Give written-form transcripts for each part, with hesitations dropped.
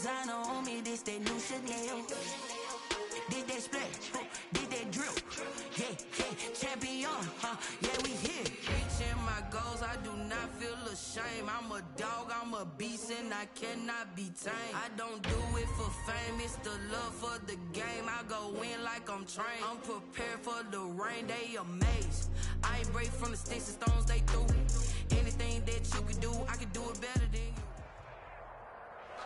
designer on me, this that new Chanel. This that splash, this that drip. Yeah, champion, yeah, we here. Reaching my goals, I do not feel ashamed. I'm a dog, I'm a beast, and I cannot be tamed. I don't do it for fame, it's the love for the game. I go in like I'm trained. I'm prepared for the rain, they amazed. I ain't break from the sticks and stones they threw. Anything that you can do, I can do it better than you.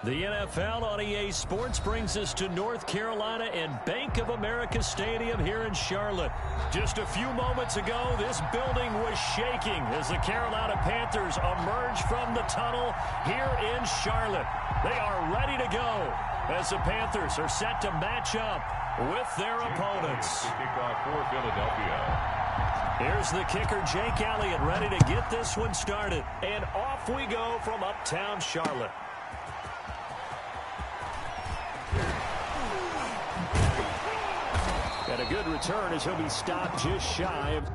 The NFL on EA Sports brings us to North Carolina and Bank of America Stadium here in Charlotte. Just a few moments ago, this building was shaking as the Carolina Panthers emerged from the tunnel here in Charlotte. They are ready to go as the Panthers are set to match up with their opponents. Kickoff for Philadelphia. Here's the kicker, Jake Elliott, ready to get this one started. And off we go from uptown Charlotte. And a good return as he'll be stopped just shy of...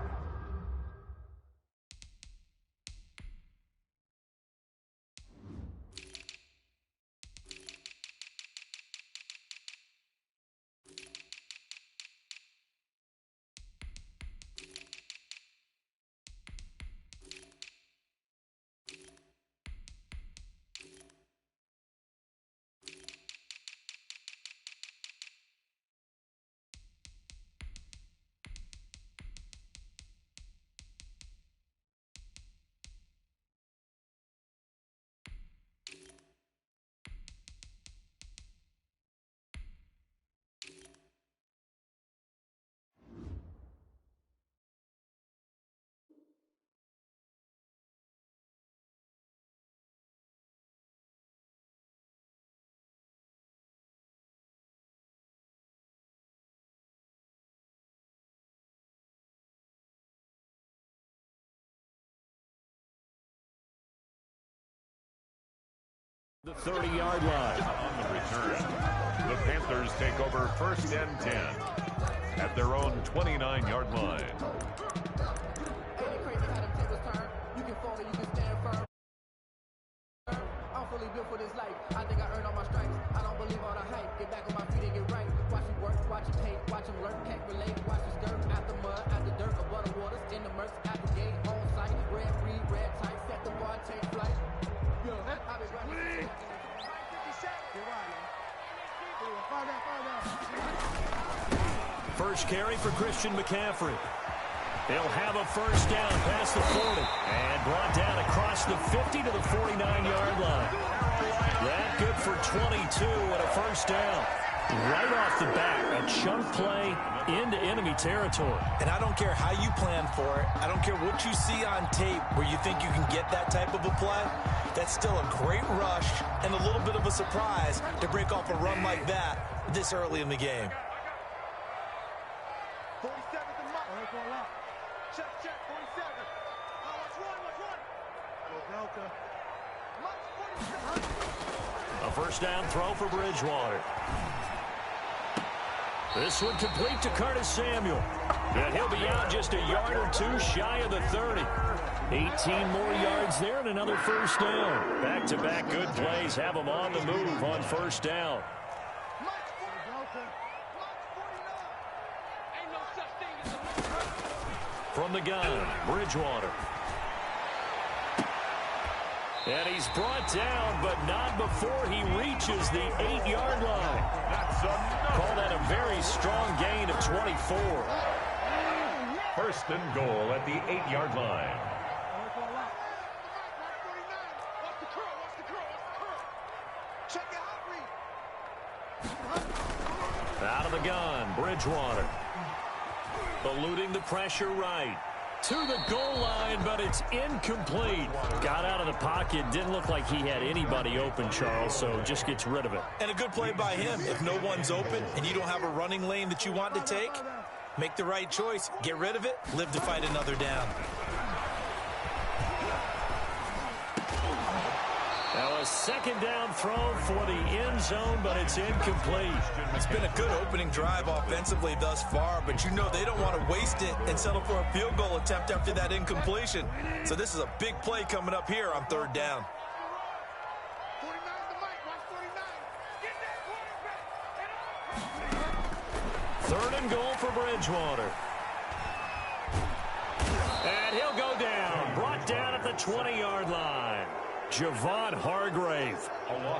The 30-yard line. On the return, the Panthers take over 1st and 10 at their own 29-yard line. I'm fully built for this life. I think I earned all my stripes. I don't believe all the hype. Get back on my feet and get right. Watch me work, watch him hate, watch him lurk, can't relate. Watch him skirt out the mud, out the dirt, above the waters, in the murks, out the gate, on site. Red free, red tight, set the bar, take flight. I've been running. First carry for Christian McCaffrey. He'll have a first down past the 40 and brought down across the 50 to the 49-yard line. That good for 22 and a first down. Right off the bat, a chunk play into enemy territory. And I don't care how you plan for it. I don't care what you see on tape where you think you can get that type of a play. That's still a great rush and a little bit of a surprise to break off a run like that this early in the game. 47 the mark. Check, 47. Let's run. A first down throw for Bridgewater. This one complete to Curtis Samuel. And he'll be out just a yard or two shy of the 30. 18 more yards there and another first down. Back-to-back good plays have them on the move on first down. From the gun, Bridgewater. And he's brought down, but not before he reaches the 8-yard line. Call that a very strong gain of 24. First and goal at the 8-yard line. Out of the gun, Bridgewater. Eluding the pressure right. To the goal line, but it's incomplete. Got out of the pocket. Didn't look like he had anybody open, Charles, so just gets rid of it. And a good play by him. If no one's open and you don't have a running lane that you want to take, make the right choice. Get rid of it. Live to fight another down. Now a second down throw for the end zone, but it's incomplete. It's been a good opening drive offensively thus far, but you know they don't want to waste it and settle for a field goal attempt after that incompletion. So this is a big play coming up here on third down. Third and goal for Bridgewater. And he'll go down. Brought down at the 20-yard line. Javon Hargrave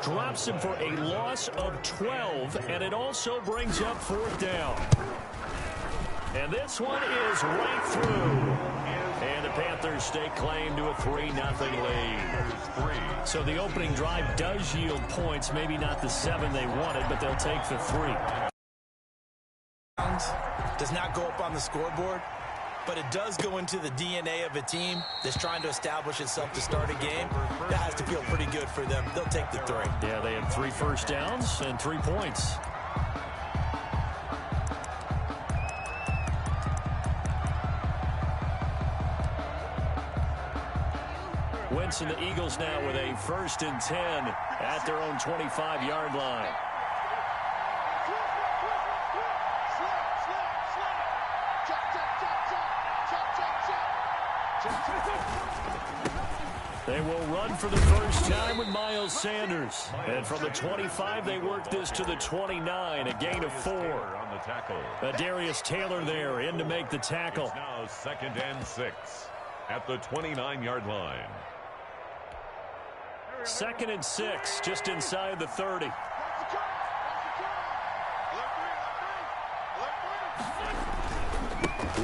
drops him for a loss of 12, and it also brings up fourth down. And this one is right through. And the Panthers stake claim to a 3-0 lead. So the opening drive does yield points, maybe not the 7 they wanted, but they'll take the 3. Does not go up on the scoreboard, but it does go into the DNA of a team that's trying to establish itself to start a game. That has to feel pretty good for them. They'll take the 3. Yeah, they had 3 first downs and 3 points. Wentz and the Eagles now with a 1st and 10 at their own 25-yard line. They will run for the first time with Miles Sanders. And from the 25, they work this to the 29, a gain of 4. Darius Taylor there in to make the tackle. Now 2nd and 6 at the 29-yard line. 2nd and 6, just inside the 30.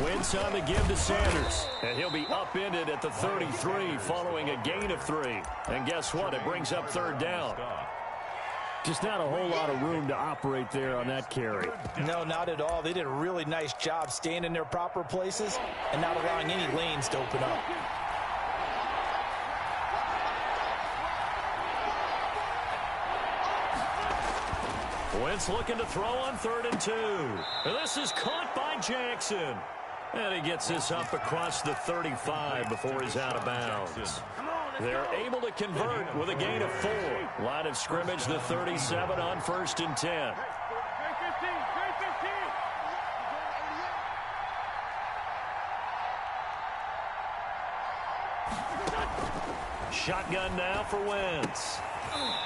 Wentz on the give to Sanders. And he'll be upended at the 33 following a gain of 3. And guess what? It brings up 3rd down. Just not a whole lot of room to operate there on that carry. No, not at all. They did a really nice job staying in their proper places and not allowing any lanes to open up. Wentz looking to throw on 3rd and 2. And this is caught by Jackson. And he gets this up across the 35 before he's out of bounds. They're able to convert with a gain of 4. Line of scrimmage, the 37 on 1st and 10. Shotgun now for Wentz.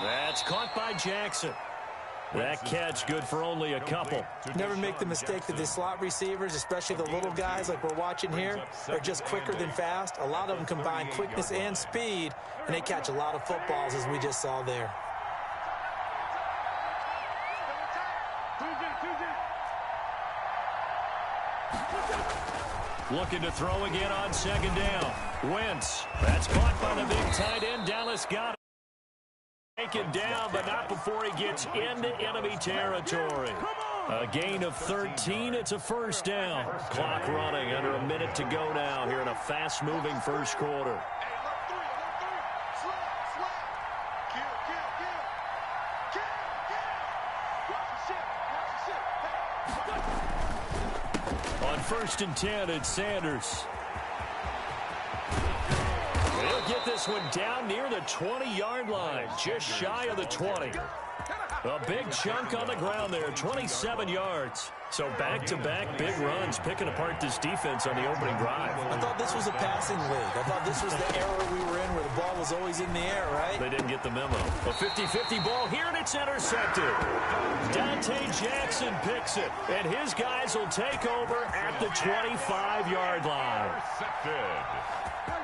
That's caught by Jackson. That catch good for only a couple. Never make the mistake that the slot receivers, especially the little guys like we're watching here, are just quicker than fast. A lot of them combine quickness and speed, and they catch a lot of footballs, as we just saw there. Looking to throw again on 2nd down. Wentz. That's caught by the big tight end. Dallas got it. Taken down, but not before he gets into enemy territory. A gain of 13. It's a 1st down. Clock running. Under a minute to go now here in a fast-moving first quarter. On 1st and 10, it's Sanders. He'll get this one down near the 20-yard line, just shy of the 20. A big chunk on the ground there, 27 yards. So back-to-back big runs, picking apart this defense on the opening drive. I thought this was a passing league. I thought this was the era we were in where the ball was always in the air, right? They didn't get the memo. A 50-50 ball here, and it's intercepted. Dante Jackson picks it, and his guys will take over at the 25-yard line.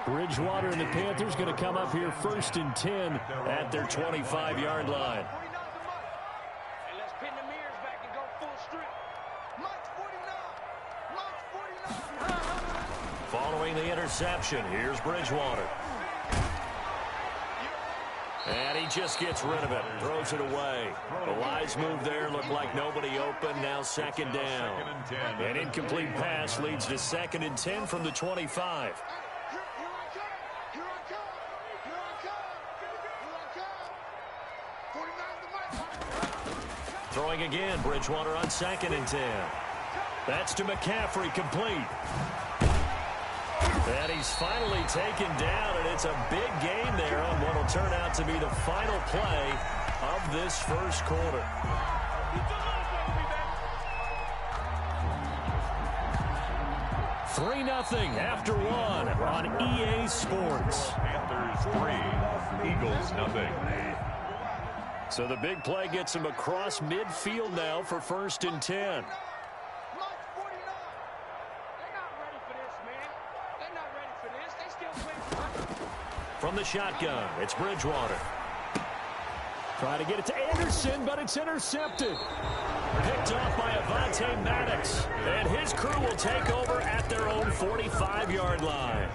Bridgewater and the Panthers going to come up here 1st and 10 at their 25-yard line. Following the interception, here's Bridgewater. And he just gets rid of it, throws it away. The wise move there, looked like nobody open, now 2nd down. An incomplete pass leads to 2nd and 10 from the 25. Throwing again, Bridgewater on 2nd and 10. That's to McCaffrey, complete. And he's finally taken down, and it's a big gain there on what will turn out to be the final play of this first quarter. Three 0 after one on EA Sports. Panthers 3, Eagles 0. So the big play gets him across midfield now for 1st and 10. From the shotgun, it's Bridgewater. Trying to get it to Anderson, but it's intercepted. Picked off by Avonte Maddox. And his crew will take over at their own 45-yard line.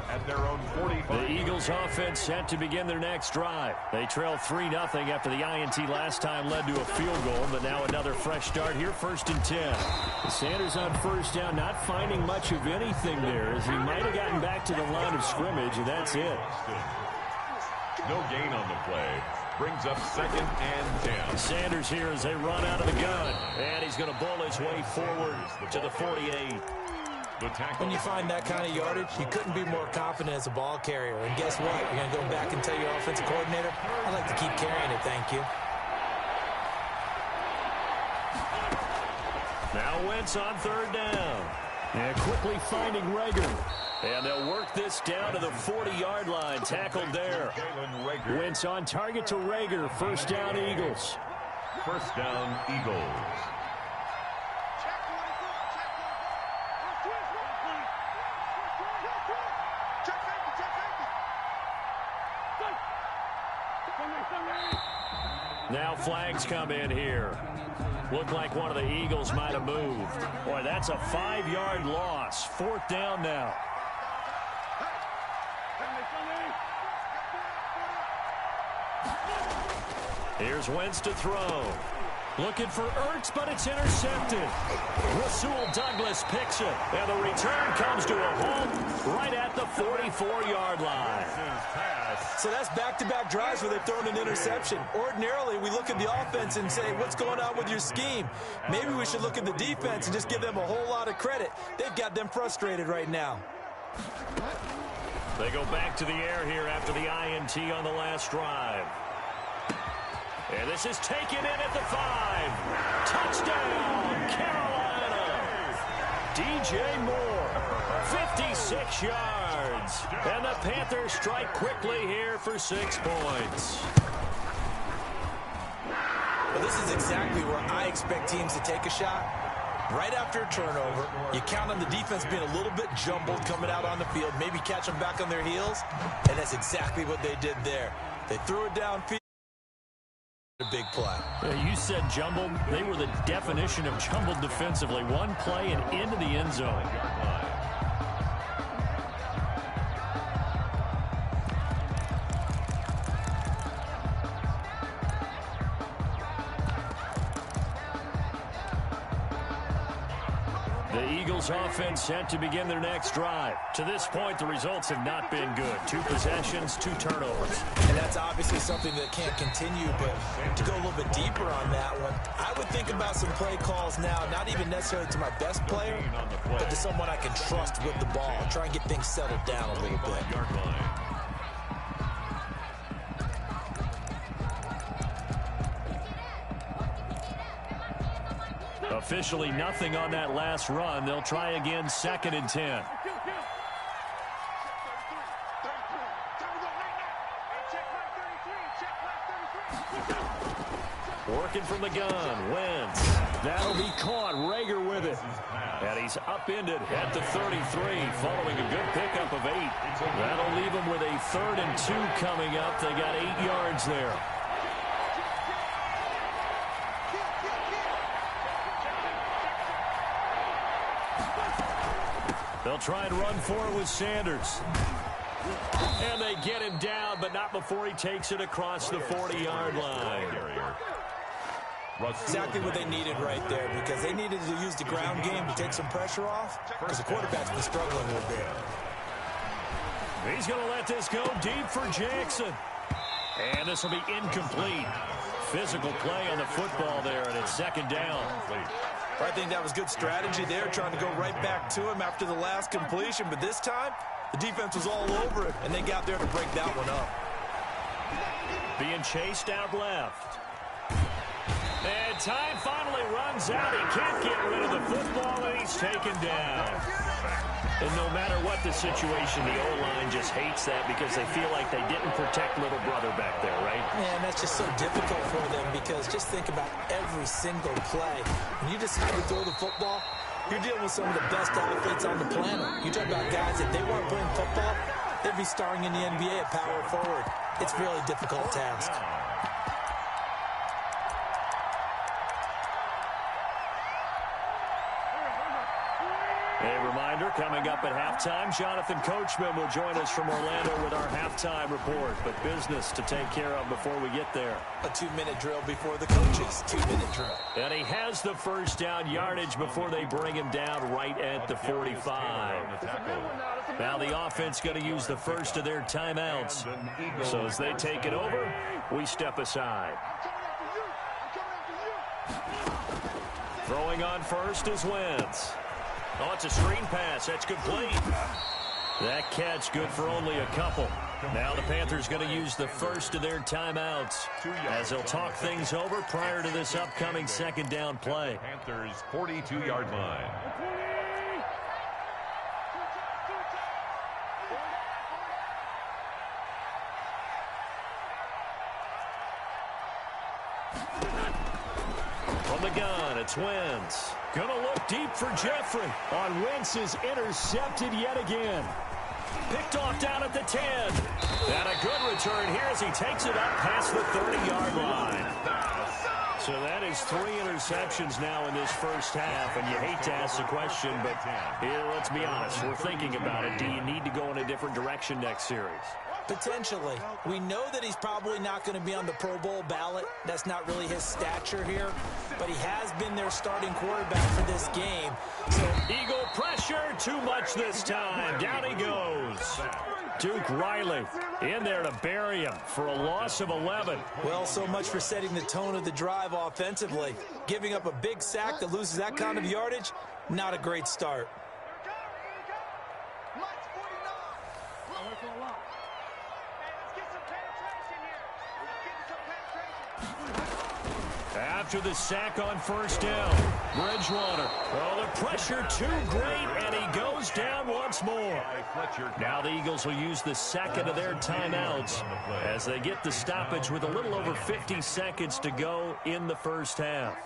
At their own 45. The Eagles offense set to begin their next drive. They trail 3-0 after the INT last time led to a field goal, but now another fresh start here, 1st and 10. Sanders on first down, not finding much of anything there, as he might have gotten back to the line of scrimmage, and that's it. No gain on the play. Brings up 2nd and 10. Sanders here as they run out of the gun, and he's going to bull his way forward to the 48. When you find that kind of yardage, you couldn't be more confident as a ball carrier. And guess what? You're going to go back and tell your offensive coordinator, I'd like to keep carrying it, thank you. Now Wentz on 3rd down. And quickly finding Rager. And they'll work this down to the 40-yard line. Tackled there. Wentz on target to Rager. 1st down, Eagles. 1st down, Eagles. Now flags come in here. Looked like one of the Eagles might have moved. Boy, that's a 5-yard loss. 4th down now. Here's Wentz to throw. Looking for Ertz, but it's intercepted. Rasul Douglas picks it, and the return comes to a halt right at the 44-yard line. So that's back-to-back drives where they've thrown an interception. Ordinarily, we look at the offense and say, what's going on with your scheme? Maybe we should look at the defense and just give them a whole lot of credit. They've got them frustrated right now. They go back to the air here after the INT on the last drive. And this is taken in at the 5. Touchdown, Carolina. DJ Moore, 56 yards. And the Panthers strike quickly here for 6 points. Well, this is exactly where I expect teams to take a shot. Right after a turnover, you count on the defense being a little bit jumbled coming out on the field, maybe catch them back on their heels, and that's exactly what they did there. They threw it downfield. A big play. You said jumbled. They were the definition of jumbled defensively. One play and into the end zone. The Eagles offense set to begin their next drive. To this point, the results have not been good. 2 possessions, 2 turnovers. And that's obviously something that can't continue, but to go a little bit deeper on that one, I would think about some play calls now, not even necessarily to my best player, but to someone I can trust with the ball. Try and get things settled down a little bit. Officially nothing on that last run. They'll try again, 2nd and 10. Working from the gun, Wentz. That'll be caught. Rager with it. And he's upended at the 33 following a good pickup of 8. That'll leave him with a 3rd and 2 coming up. They got 8 yards there. They'll try and run for it with Sanders. And they get him down, but not before he takes it across the 40-yard line. Exactly what they needed right there, because they needed to use the ground game to take some pressure off, because the quarterback's been struggling a little bit. He's going to let this go deep for Jackson. And this will be incomplete. Physical play on the football there, and it's 2nd down. I think that was good strategy there, trying to go right back to him after the last completion. But this time, the defense was all over it, and they got there to break that one up. Being chased out left. And time finally runs out. He can't get rid of the football, and he's taken down. And no matter what the situation, the O-line just hates that because they feel like they didn't protect little brother back there, right? Man, that's just so difficult for them, because just think about every single play. When you decide to throw the football, you're dealing with some of the best athletes on the planet. You talk about guys that they weren't playing football, they'd be starring in the NBA at power forward. It's a really difficult task. A reminder, coming up at halftime, Jonathan Coachman will join us from Orlando with our halftime report. But business to take care of before we get there. A 2-minute drill before the coaches' 2-minute drill. And he has the first down yardage before they bring him down right at the 45. Now the offense going to use the first of their timeouts. So as they take it over, we step aside. Throwing on first is Wentz. Oh, it's a screen pass. That's complete. That catch good for only a couple. Now the Panthers going to use the first of their timeouts as they'll talk things over prior to this upcoming second down play. Panthers 42-yard line. From the gun, it's Wentz. Gonna look deep for Jeffrey. On Wentz is intercepted yet again. Picked off down at the 10. And a good return here as he takes it up past the 30-yard line. So that is 3 interceptions now in this first half. And you hate to ask the question, but here, let's be honest. We're thinking about it. Do you need to go in a different direction next series? Potentially. We know that he's probably not going to be on the Pro Bowl ballot. That's not really his stature here. But he has been their starting quarterback for this game. So Eagle pressure, too much this time. Down he goes. Duke Riley in there to bury him for a loss of 11. Well, so much for setting the tone of the drive offensively. Giving up a big sack that loses that kind of yardage, not a great start. After the sack on first down, Bridgewater. Oh, the pressure too great, and he goes down once more. Now the Eagles will use the second of their timeouts as they get the stoppage with a little over 50 seconds to go in the first half.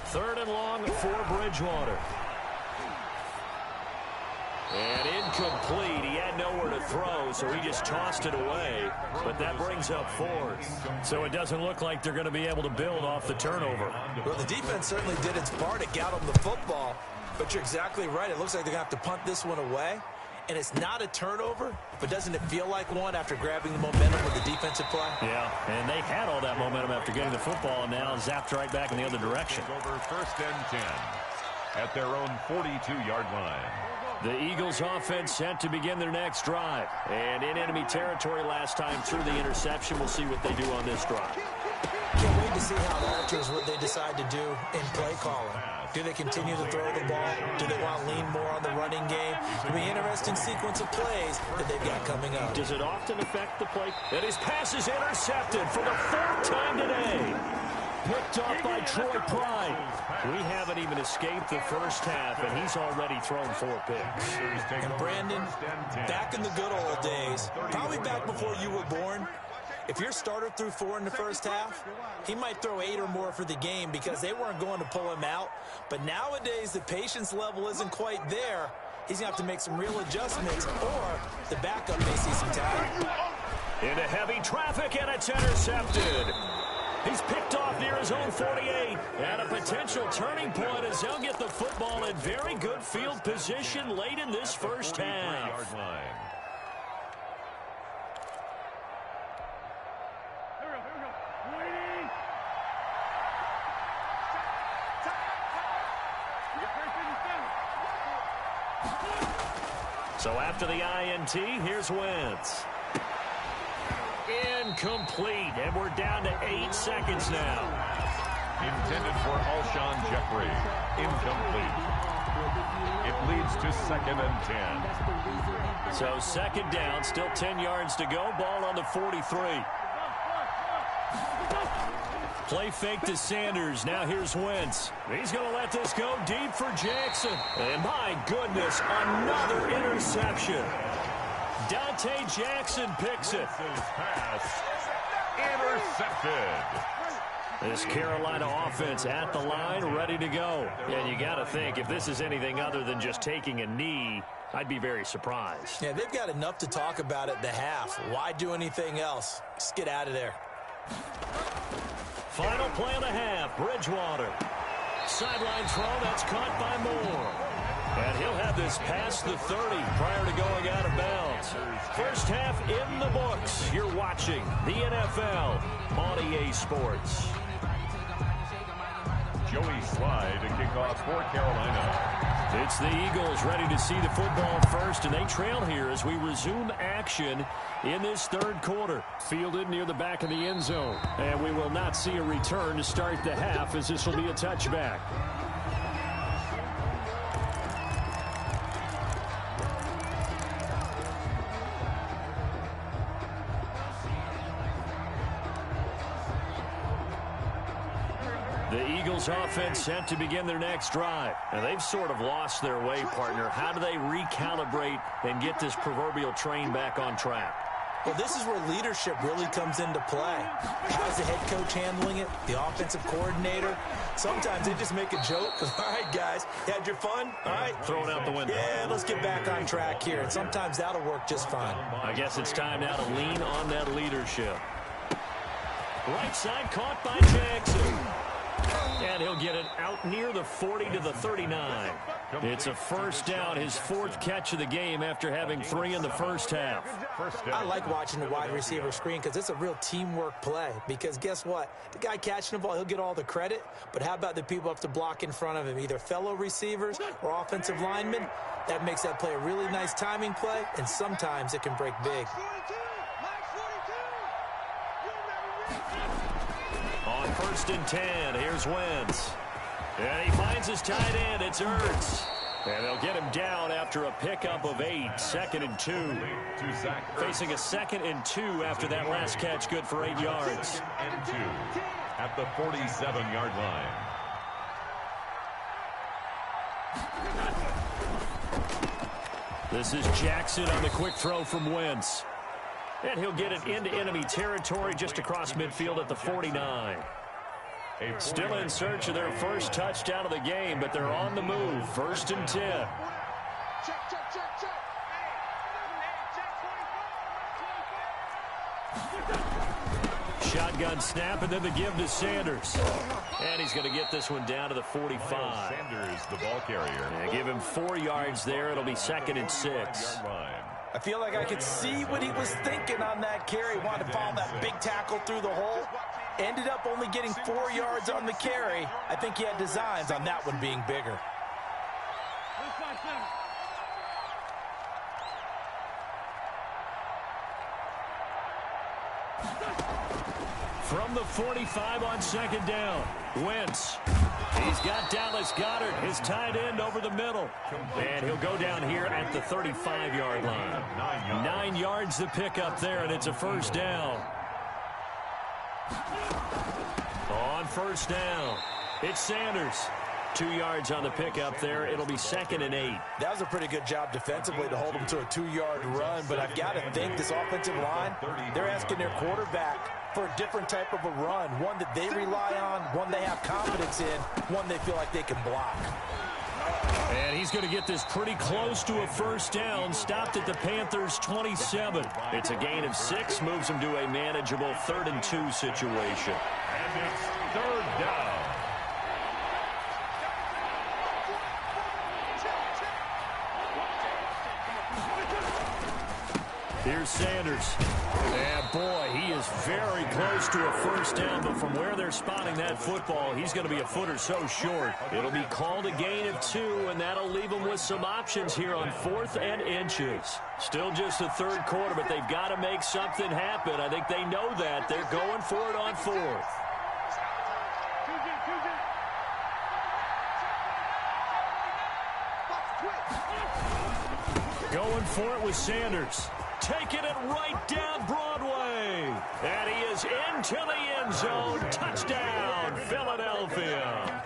Third and long for Bridgewater. And incomplete. He had nowhere to throw, so he just tossed it away. But that brings up fourth. So it doesn't look like they're going to be able to build off the turnover. Well, the defense certainly did its part to get them the football. But you're exactly right. It looks like they're going to have to punt this one away. And it's not a turnover, but doesn't it feel like one after grabbing the momentum with the defensive play? Yeah, and they had all that momentum after getting the football, and now zapped right back in the other direction. Over first and 10 at their own 42-yard line. The Eagles offense set to begin their next drive. And in enemy territory last time through the interception. We'll see what they do on this drive. Can't wait to see how it alters what they decide to do in play calling. Do they continue to throw the ball? Do they want to lean more on the running game? It'll be an interesting sequence of plays that they've got coming up. Does it often affect the play? And his pass is intercepted for the 4th time today. Picked off by Troy Pride. We haven't even escaped the first half, and he's already thrown 4 picks. And Brandon, back in the good old days, probably back before you were born, if your starter threw 4 in the first half, he might throw 8 or more for the game because they weren't going to pull him out. But nowadays, the patience level isn't quite there. He's going to have to make some real adjustments, or the backup may see some time. Into heavy traffic, and it's intercepted. He's picked off near his own 48. And a potential turning point as they'll get the football in very good field position late in this first half. So after the INT, here's Wentz. Incomplete, and we're down to 8 seconds now. Intended for Alshon Jeffrey. Incomplete. It leads to 2nd and 10. So second down, still 10 yards to go. Ball on the 43. Play fake to Sanders. Now here's Wentz. He's going to let this go deep for Jackson. And my goodness, another interception. Dante Jackson picks it. Pass intercepted. This Carolina offense at the line, ready to go. And you got to think, if this is anything other than just taking a knee, I'd be very surprised. Yeah, they've got enough to talk about at the half. Why do anything else? Just get out of there. Final play of the half, Bridgewater. Sideline throw, that's caught by Moore. And he'll have this past the 30 prior to going out of bounds. First half in the books. You're watching the NFL on EA Sports. Joey Slye to kick off for Carolina. It's the Eagles ready to see the football first, and they trail here as we resume action in this third quarter. Fielded near the back of the end zone, and we will not see a return to start the half, as this will be a touchback. The Eagles offense set to begin their next drive. And they've sort of lost their way, partner. How do they recalibrate and get this proverbial train back on track? Well, this is where leadership really comes into play. How's the head coach handling it? The offensive coordinator? Sometimes they just make a joke. All right, guys, you had your fun? All right. Throw it out the window. Yeah, let's get back on track here. And sometimes that'll work just fine. I guess it's time now to lean on that leadership. Right side caught by Jackson. And he'll get it out near the 40 to the 39. It's a first down, his fourth catch of the game after having 3 in the first half. I like watching the wide receiver screen because it's a real teamwork play. Because guess what? The guy catching the ball, he'll get all the credit. But how about the people up to block in front of him, either fellow receivers or offensive linemen? That makes that play a really nice timing play, and sometimes it can break big. On 1st and 10, here's Wentz. And he finds his tight end. It's Ertz. And they'll get him down after a pickup of 8. 2nd and 2. Facing a 2nd and 2 after that last catch, good for 8 yards. And 2 at the 47-yard line. This is Jackson on the quick throw from Wentz. And he'll get it into enemy territory just across midfield at the 49. Still in search of their first touchdown of the game, but they're on the move. 1st and 10. Shotgun snap, and then the give to Sanders. And he's going to get this one down to the 45. Sanders, the ball carrier. And give him 4 yards there. It'll be 2nd and 6. I feel like I could see what he was thinking on that carry. Wanted to follow that big tackle through the hole. Ended up only getting 4 yards on the carry. I think he had designs on that one being bigger. From the 45 on 2nd down, Wentz. He's got Dallas Goedert, his tight end, over the middle. And he'll go down here at the 35-yard line. 9 yards to pick up there, and it's a first down. On 1st down, it's Sanders. 2 yards on the pickup there. It'll be 2nd and 8. That was a pretty good job defensively to hold him to a 2-yard run, but I've got to think this offensive line, they're asking their quarterback for a different type of a run, one that they rely on, one they have confidence in, one they feel like they can block. And he's going to get this pretty close to a first down, stopped at the Panthers' 27. It's a gain of 6, moves him to a manageable 3rd and 2 situation. And it's 3rd down. Here's Sanders. And boy, he is very close to a first down, but from where they're spotting that football, he's going to be a foot or so short. It'll be called a gain of 2, and that'll leave them with some options here on 4th and inches. Still just the 3rd quarter, but they've got to make something happen. I think they know that. They're going for it on 4th. Going for it with Sanders. Taking it right down Broadway. And he is into the end zone. Touchdown, Philadelphia.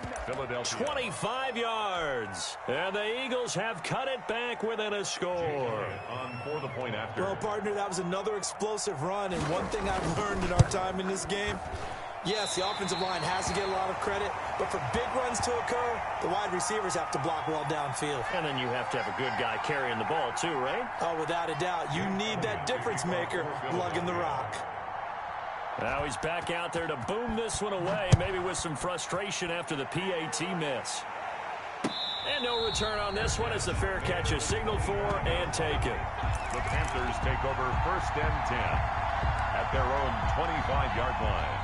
25 yards. And the Eagles have cut it back within a score. On for the point after. Well, partner, that was another explosive run. And one thing I've learned in our time in this game, Yes, the offensive line has to get a lot of credit, but for big runs to occur, the wide receivers have to block well downfield. And then you have to have a good guy carrying the ball too, right? Oh, without a doubt. You need that difference maker lugging the rock. Now he's back out there to boom this one away, maybe with some frustration after the PAT miss. And no return on this one as the fair catch is signaled for and taken. The Panthers take over 1st and 10 at their own 25-yard line.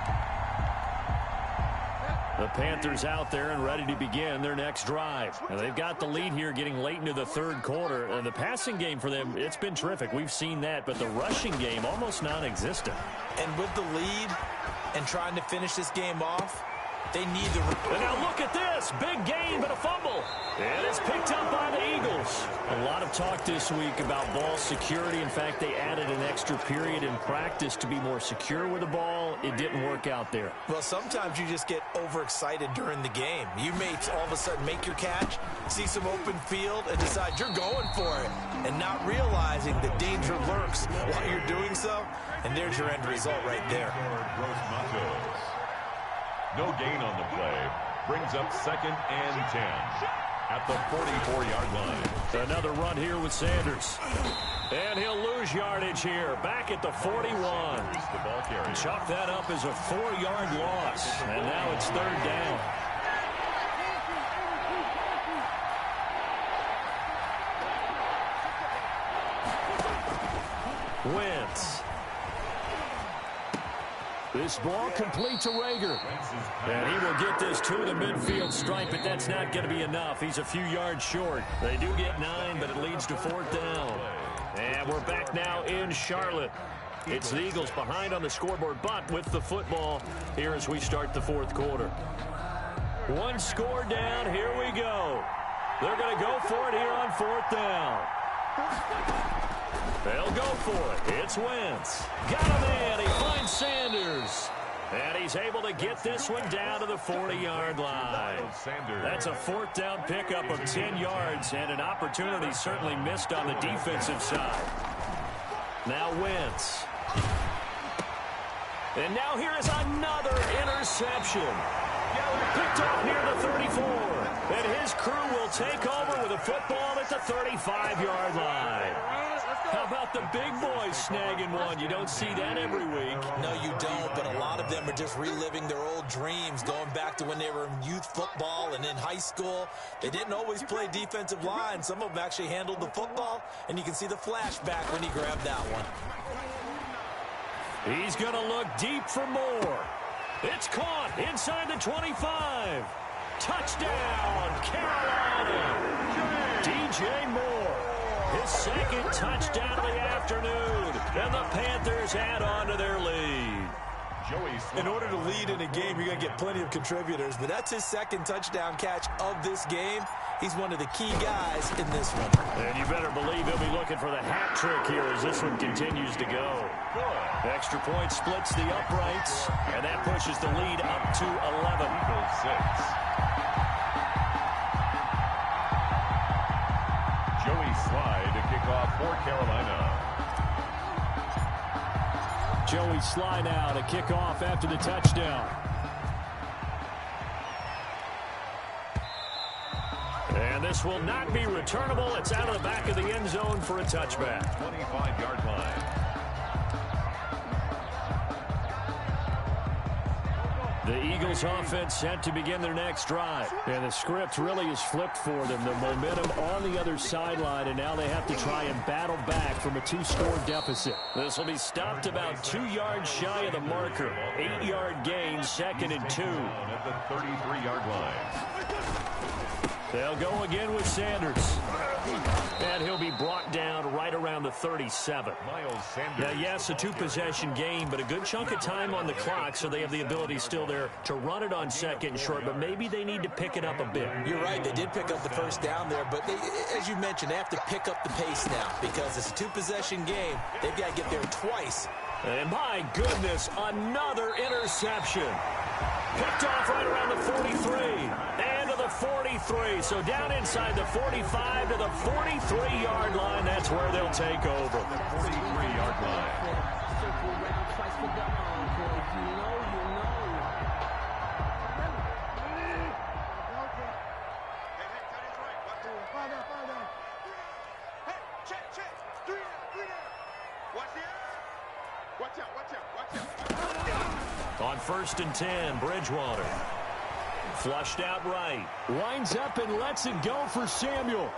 The Panthers out there and ready to begin their next drive. And they've got the lead here getting late into the third quarter. And the passing game for them, it's been terrific. We've seen that, but the rushing game almost non-existent. And with the lead and trying to finish this game off, they need to... And now look at this. Big gain, but a fumble. And it's picked up by the Eagles. A lot of talk this week about ball security. In fact, they added an extra period in practice to be more secure with the ball. It didn't work out there. Well, sometimes you just get overexcited during the game. You may all of a sudden make your catch, see some open field, and decide you're going for it, and not realizing the danger lurks while you're doing so. And there's your end result right there. No gain on the play. Brings up 2nd and 10 at the 44-yard line. Another run here with Sanders. And he'll lose yardage here. Back at the 41. The ball carrier. Chalk that up as a 4-yard loss. And now it's 3rd down. Wentz. This ball complete to Rager. And he will get this to the midfield stripe, but that's not going to be enough. He's a few yards short. They do get 9, but it leads to 4th down. And we're back now in Charlotte. It's the Eagles behind on the scoreboard, but with the football here as we start the 4th quarter. 1 score down. Here we go. They're going to go for it here on 4th down. They'll go for it. It's Wentz. Got him in. He finds Sanders. And he's able to get this one down to the 40-yard line. That's a 4th down pickup of 10 yards and an opportunity certainly missed on the defensive side. Now Wentz. And now here is another interception. Picked off near the 34. And his crew will take over with a football at the 35-yard line. How about the big boys snagging one? You don't see that every week. No, you don't, but a lot of them are just reliving their old dreams, going back to when they were in youth football and in high school. They didn't always play defensive line. Some of them actually handled the football, and you can see the flashback when he grabbed that one. He's going to look deep for more. It's caught inside the 25. Touchdown, Carolina. DJ Moore. His 2nd touchdown of the afternoon. And the Panthers add on to their lead. In order to lead in a game, you're going to get plenty of contributors, but that's his 2nd touchdown catch of this game. He's one of the key guys in this one. And you better believe he'll be looking for the hat trick here as this one continues to go. Extra point splits the uprights, and that pushes the lead up to 11. Eagles 6. Joey Slye to kick off for Carolina. Joey Slye now to kick off after the touchdown. And this will not be returnable. It's out of the back of the end zone for a touchback. 25-yard line. The Eagles offense set to begin their next drive. And the script really is flipped for them. The momentum on the other sideline, and now they have to try and battle back from a 2-score deficit. This will be stopped about 2 yards shy of the marker. 8-yard gain, 2nd and 2. At the 33-yard line. They'll go again with Sanders. And he'll be brought down right around the 37. Miles Sanders. Now, yes, a 2-possession game, but a good chunk of time on the clock, so they have the ability still there to run it on 2nd and short, but maybe they need to pick it up a bit. You're right. They did pick up the 1st down there, but they, as you mentioned, they have to pick up the pace now because it's a 2-possession game. They've got to get there twice. And my goodness, another interception. Picked off right around the 43. And to the 43. So down inside the 45 to the 43-yard line. That's where they'll take over. 43-yard line. On 1st and 10, Bridgewater. Flushed out right. Lines up and lets it go for Samuel.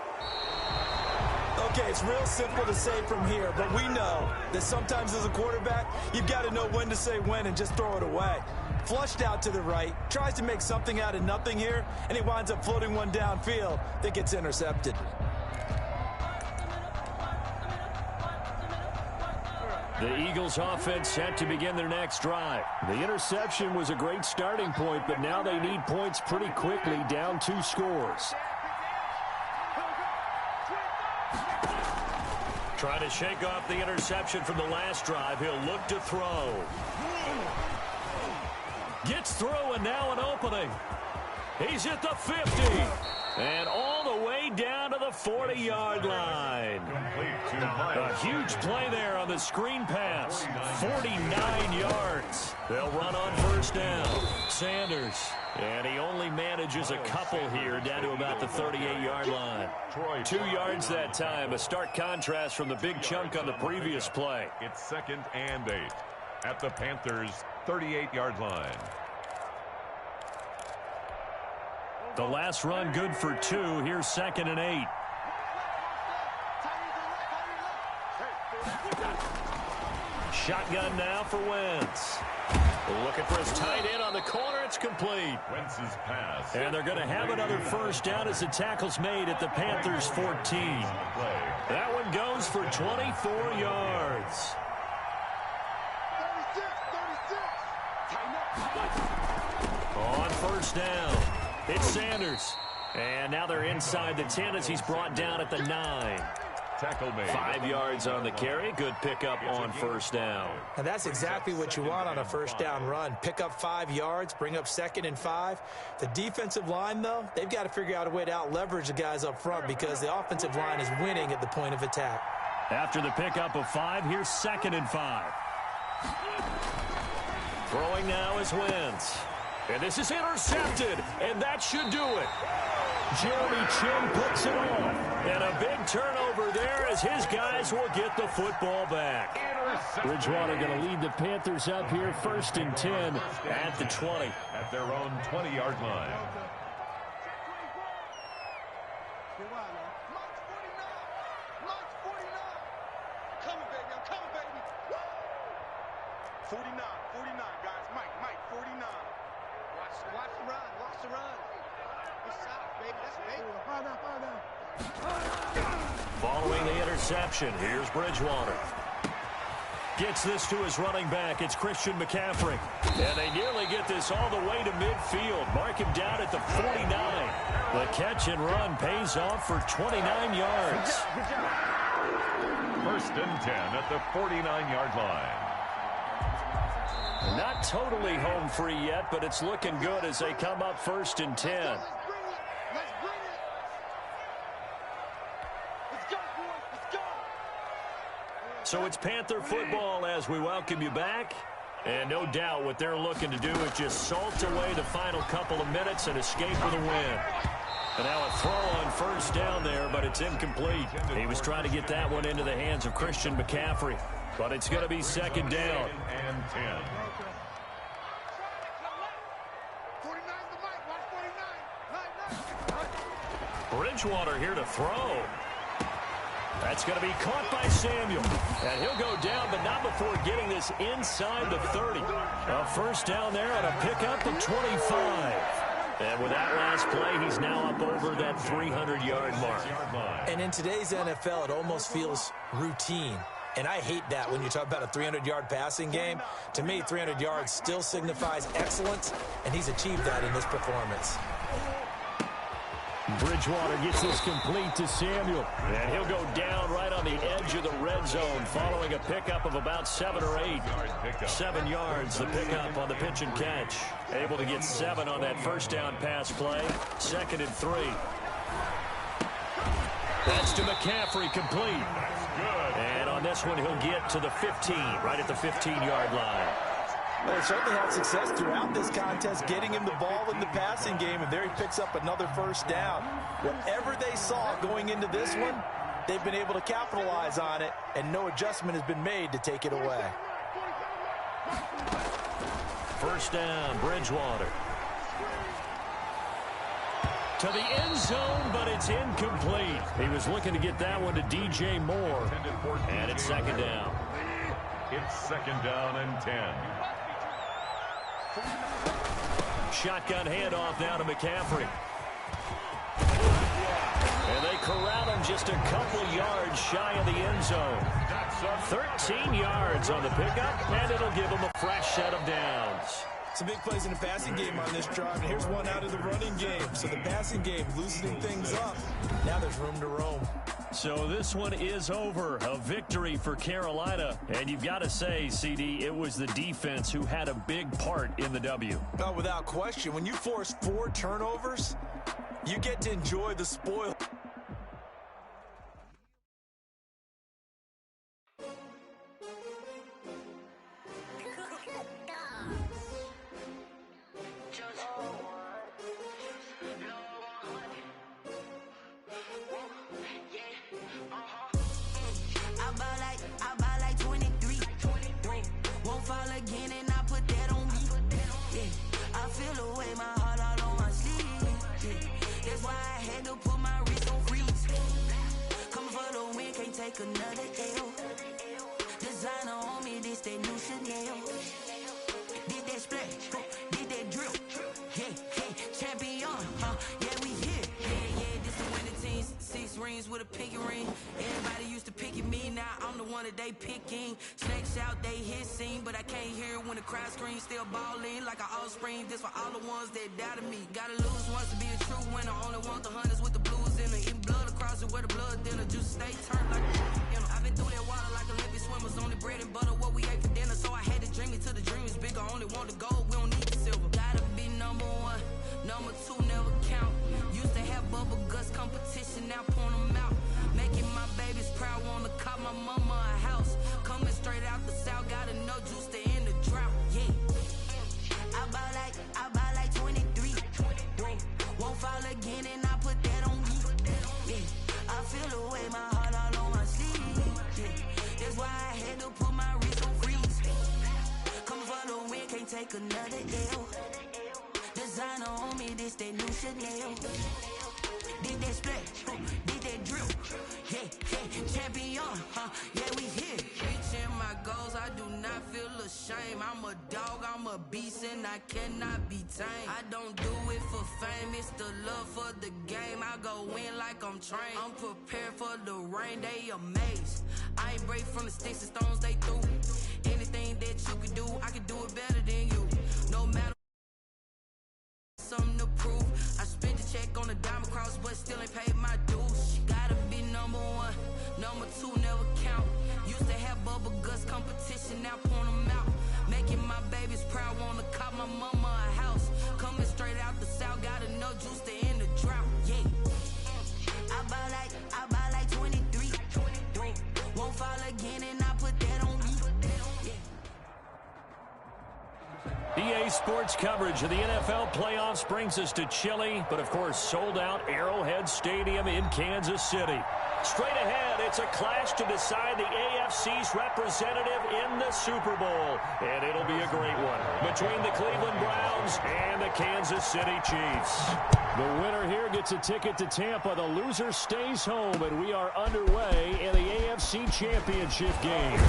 Okay, it's real simple to say from here, but we know that sometimes as a quarterback, you've got to know when to say when and just throw it away. Flushed out to the right, tries to make something out of nothing here, and he winds up floating one downfield that gets intercepted. The Eagles offense set to begin their next drive. The interception was a great starting point, but now they need points pretty quickly, down 2 scores. Trying to shake off the interception from the last drive. He'll look to throw. Gets through, and now an opening. He's at the 50. And all the way down to the 40-yard line. A huge play there on the screen pass. 49 yards. They'll run on 1st down. Sanders. And he only manages a couple here down to about the 38-yard line. 2 yards that time. A stark contrast from the big chunk on the previous play. It's 2nd and 8 at the Panthers' 38-yard line. The last run good for 2. Here's 2nd and 8. Shotgun now for Wentz. Looking for his tight end on the corner. It's complete. Wentz's pass. And they're going to have another 1st down as the tackle's made at the Panthers' 14. That one goes for 24 yards. On 1st down, it's Sanders. And now they're inside the 10 as he's brought down at the 9. Tackle made. 5 yards on the carry. Good pickup on 1st down. And that's exactly what you want on a 1st down run. Pick up 5 yards, bring up 2nd and 5. The defensive line, though, they've got to figure out a way to out-leverage the guys up front because the offensive line is winning at the point of attack. After the pickup of 5, here's 2nd and 5. Throwing now is Wentz. And this is intercepted, and that should do it. Jeremy Chin puts it off. And a big turnover there as his guys will get the football back. Bridgewater going to lead the Panthers up here 1st and 10 at the 20. At their own 20-yard line. Following the interception, here's Bridgewater. Gets this to his running back. It's Christian McCaffrey. And they nearly get this all the way to midfield. Mark him down at the 49. The catch and run pays off for 29 yards. 1st and 10 at the 49-yard line. Not totally home free yet, but it's looking good as they come up 1st and 10. So it's Panther football as we welcome you back. And no doubt what they're looking to do is just salt away the final couple of minutes and escape with a win. And now a throw on 1st down there, but it's incomplete. He was trying to get that one into the hands of Christian McCaffrey. But it's going to be 2nd down. And 10. Bridgewater here to throw. That's going to be caught by Samuel. And he'll go down, but not before getting this inside the 30. A 1st down there on a pickup of 25. And with that last play, he's now up over that 300-yard mark. And in today's NFL, it almost feels routine. And I hate that when you talk about a 300-yard passing game. To me, 300 yards still signifies excellence, and he's achieved that in this performance. Bridgewater gets this complete to Samuel. And he'll go down right on the edge of the red zone following a pickup of about 7 or 8. 7 yards, the pickup on the pitch and catch. Able to get 7 on that first down pass play. 2nd and 3. That's to McCaffrey, complete. And on this one, he'll get to the 15, right at the 15-yard line. Well, they certainly had success throughout this contest, getting him the ball in the passing game, and there he picks up another first down. Whatever they saw going into this one, they've been able to capitalize on it, and no adjustment has been made to take it away. First down, Bridgewater. To the end zone, but it's incomplete. He was looking to get that one to DJ Moore. And it's 2nd down. It's 2nd down and 10. Shotgun handoff now to McCaffrey. And they corral him just a couple yards shy of the end zone. 13 yards on the pickup, and it'll give him a fresh set of downs. Some big plays in the passing game on this drive, and here's one out of the running game. So the passing game loosening things up. Now there's room to roam. So this one is over. A victory for Carolina. And you've got to say, CD, it was the defense who had a big part in the W. Oh, without question. When you force 4 turnovers, you get to enjoy the spoil. Another L. Designer on me, this that new Chanel. Did that splash, did that drip. Yeah, champion, yeah, we here. Yeah, this the winning team. 6 rings with a pinky ring. Everybody used to pick at me, now I'm the one that they picking. Snakes out, they hissing, but I can't hear when the crowd screams. Still balling like an offspring. This for all the ones that doubted me. Gotta lose once to be a true winner. Only want the hunters with the blues in it. Eating blood across it where the blood dinner. Juice stay turned like I've been through that water like Olympic swimmers. Only bread and butter what we ate for dinner. So I had to dream it till the dream is bigger. Only want the gold, we don't need the silver. Gotta be number 1, number 2 never count. Used to have bubble guts competition, now point them out. Making my babies proud, wanna cop my mama a house. Coming straight out the south, gotta know juice to end the drought. Yeah, I buy like 23. Won't fall again and I put that on me. Yeah, I feel the way my heart all on my sleeve. Yeah, that's why I had to put my wrist on freeze. Come for the win, can't take another L. Designer on me, this that new Chanel. Did that splash, did that drip. Yeah, champion, yeah, we here. Reaching my goals, I do not feel ashamed. I'm a dog, I'm a beast, and I cannot be tamed. I don't do it for fame, it's the love for the game. I go in like I'm trained. I'm prepared for the rain, they amazed. I ain't break from the sticks and stones they threw. Anything that you could do, I could do it better than you. No matter something to prove. I spent the check on the diamond cross, but still ain't paid my dues. Gotta be number 1, number 2 never count. Used to have bubble guts competition, now point them out. Making my babies proud, wanna cop my mama a house. Coming straight out the south, gotta know juice to end the drought. Yeah, I buy like 23. Won't fall again and I put that on me. EA Sports coverage of the NFL playoffs brings us to Chile, but of course sold out Arrowhead Stadium in Kansas City. Straight ahead, it's a clash to decide the AFC's representative in the Super Bowl, and it'll be a great one between the Cleveland Browns and the Kansas City Chiefs. The winner here gets a ticket to Tampa. The loser stays home, and we are underway in the AFC Championship game.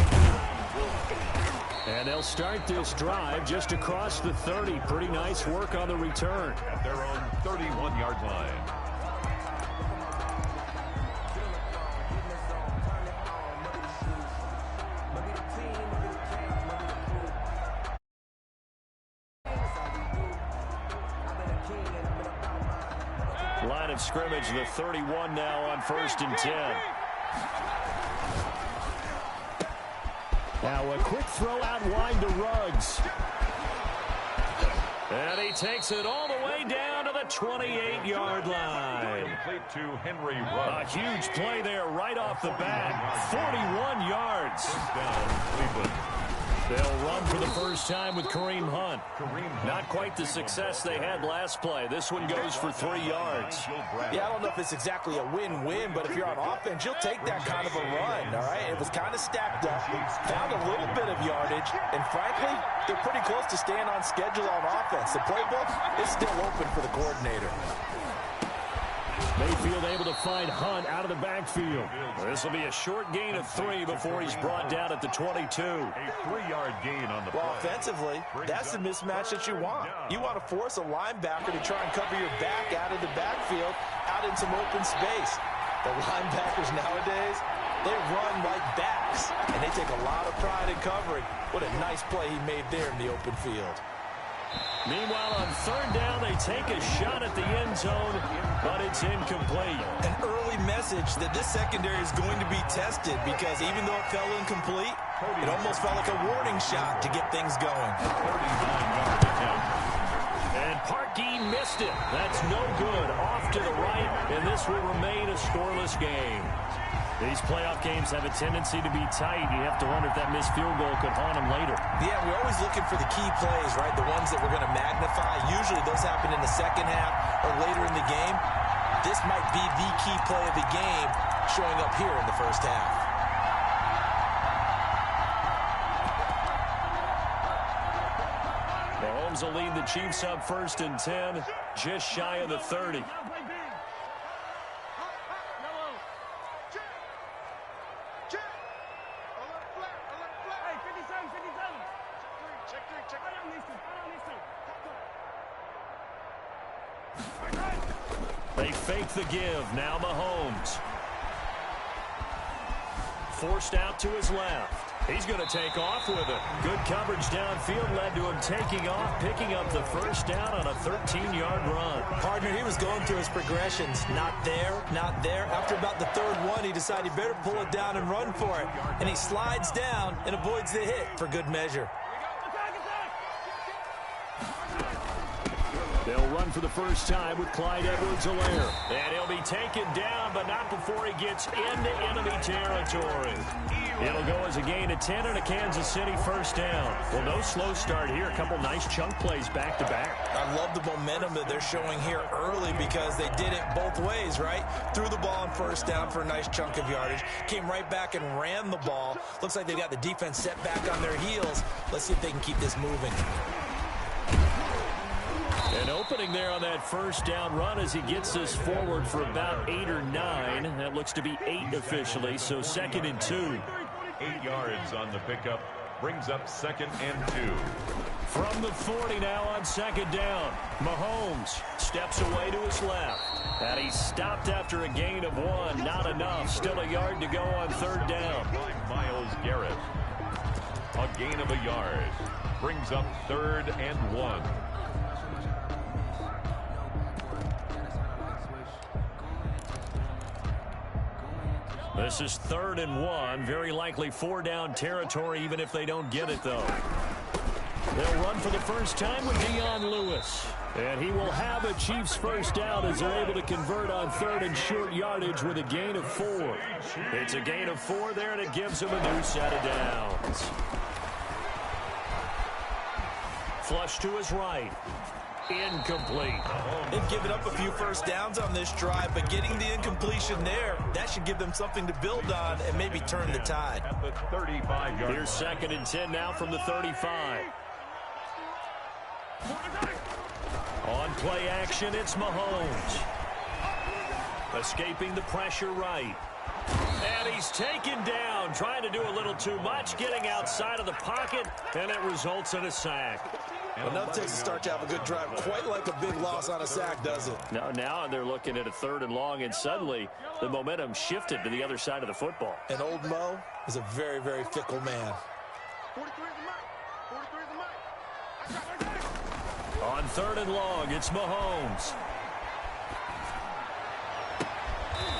And they'll start this drive just across the 30. Pretty nice work on the return. At their own 31-yard line. Line of scrimmage, the 31 now on 1st and 10. Now a quick throw out wide to Ruggs. And he takes it all the way down to the 28-yard line. Complete to Henry Ruggs. A huge play there right off the bat. 41 yards. Down Cleveland. They'll run for the first time with Kareem Hunt. Not quite the success they had last play. This one goes for 3 yards. Yeah, I don't know if it's exactly a win-win, but if you're on offense, you'll take that kind of a run, all right? It was kind of stacked up, found a little bit of yardage, and frankly, they're pretty close to staying on schedule on offense. The playbook is still open for the coordinator. Mayfield able to find Hunt out of the backfield. This will be a short gain of 3 before he's brought down at the 22. A 3-yard gain on the play. Well, offensively, that's the mismatch that you want. You want to force a linebacker to try and cover your back out of the backfield, out in some open space. The linebackers nowadays, they run like backs, and they take a lot of pride in covering. What a nice play he made there in the open field. Meanwhile, on third down, they take a shot at the end zone, but it's incomplete. An early message that this secondary is going to be tested because even though it fell incomplete, it almost felt like a warning shot to get things going. 39-yard attempt. And Parkey missed it. That's no good. Off to the right, and this will remain a scoreless game. These playoff games have a tendency to be tight. You have to wonder if that missed field goal could haunt them later. Yeah, we're always looking for the key plays, right? The ones that we're going to magnify. Usually those happen in the second half or later in the game. This might be the key play of the game showing up here in the first half. Mahomes will lead the Chiefs up 1st and 10, just shy of the 30. They fake the give. Now Mahomes. Forced out to his left. He's going to take off with it. Good coverage downfield led to him taking off, picking up the first down on a 13-yard run. Partner, he was going through his progressions. Not there, not there. After about the third one, he decided he better pull it down and run for it. And he slides down and avoids the hit for good measure. They'll run for the first time with Clyde Edwards-Helaire. And he'll be taken down, but not before he gets into enemy territory. It'll go as a gain of 10 and a Kansas City first down. Well, no slow start here. A couple nice chunk plays back-to-back. I love the momentum that they're showing here early because they did it both ways, right? Threw the ball on first down for a nice chunk of yardage. Came right back and ran the ball. Looks like they got the defense set back on their heels. Let's see if they can keep this moving. An opening there on that first down run as he gets this forward for about 8 or 9. That looks to be 8 officially, so 2nd and 2. 8 yards on the pickup. Brings up 2nd and 2. From the 40 now on 2nd down. Mahomes steps away to his left. And he's stopped after a gain of 1. Not enough. Still a yard to go on 3rd down. Myles Garrett. A gain of a yard. Brings up 3rd and 1. This is 3rd and 1. Very likely 4-down territory, even if they don't get it, though. They'll run for the first time with Dion Lewis. And he will have a Chiefs first down as they're able to convert on 3rd and short yardage with a gain of 4. It's a gain of 4 there, and it gives them a new set of downs. Flush to his right. Incomplete. They've given up a few first downs on this drive, but getting the incompletion there, that should give them something to build on and maybe turn the tide. At the 35-yard. Here's 2nd and 10 now from the 35. On play action, it's Mahomes. Escaping the pressure right. And he's taken down, trying to do a little too much, getting outside of the pocket, and it results in a sack. Enough takes to start to have a good drive. Quite like a big loss on a sack, does it? Now they're looking at a 3rd and long, and suddenly the momentum shifted to the other side of the football. And old Mo is a very, very fickle man. On 3rd and long, it's Mahomes.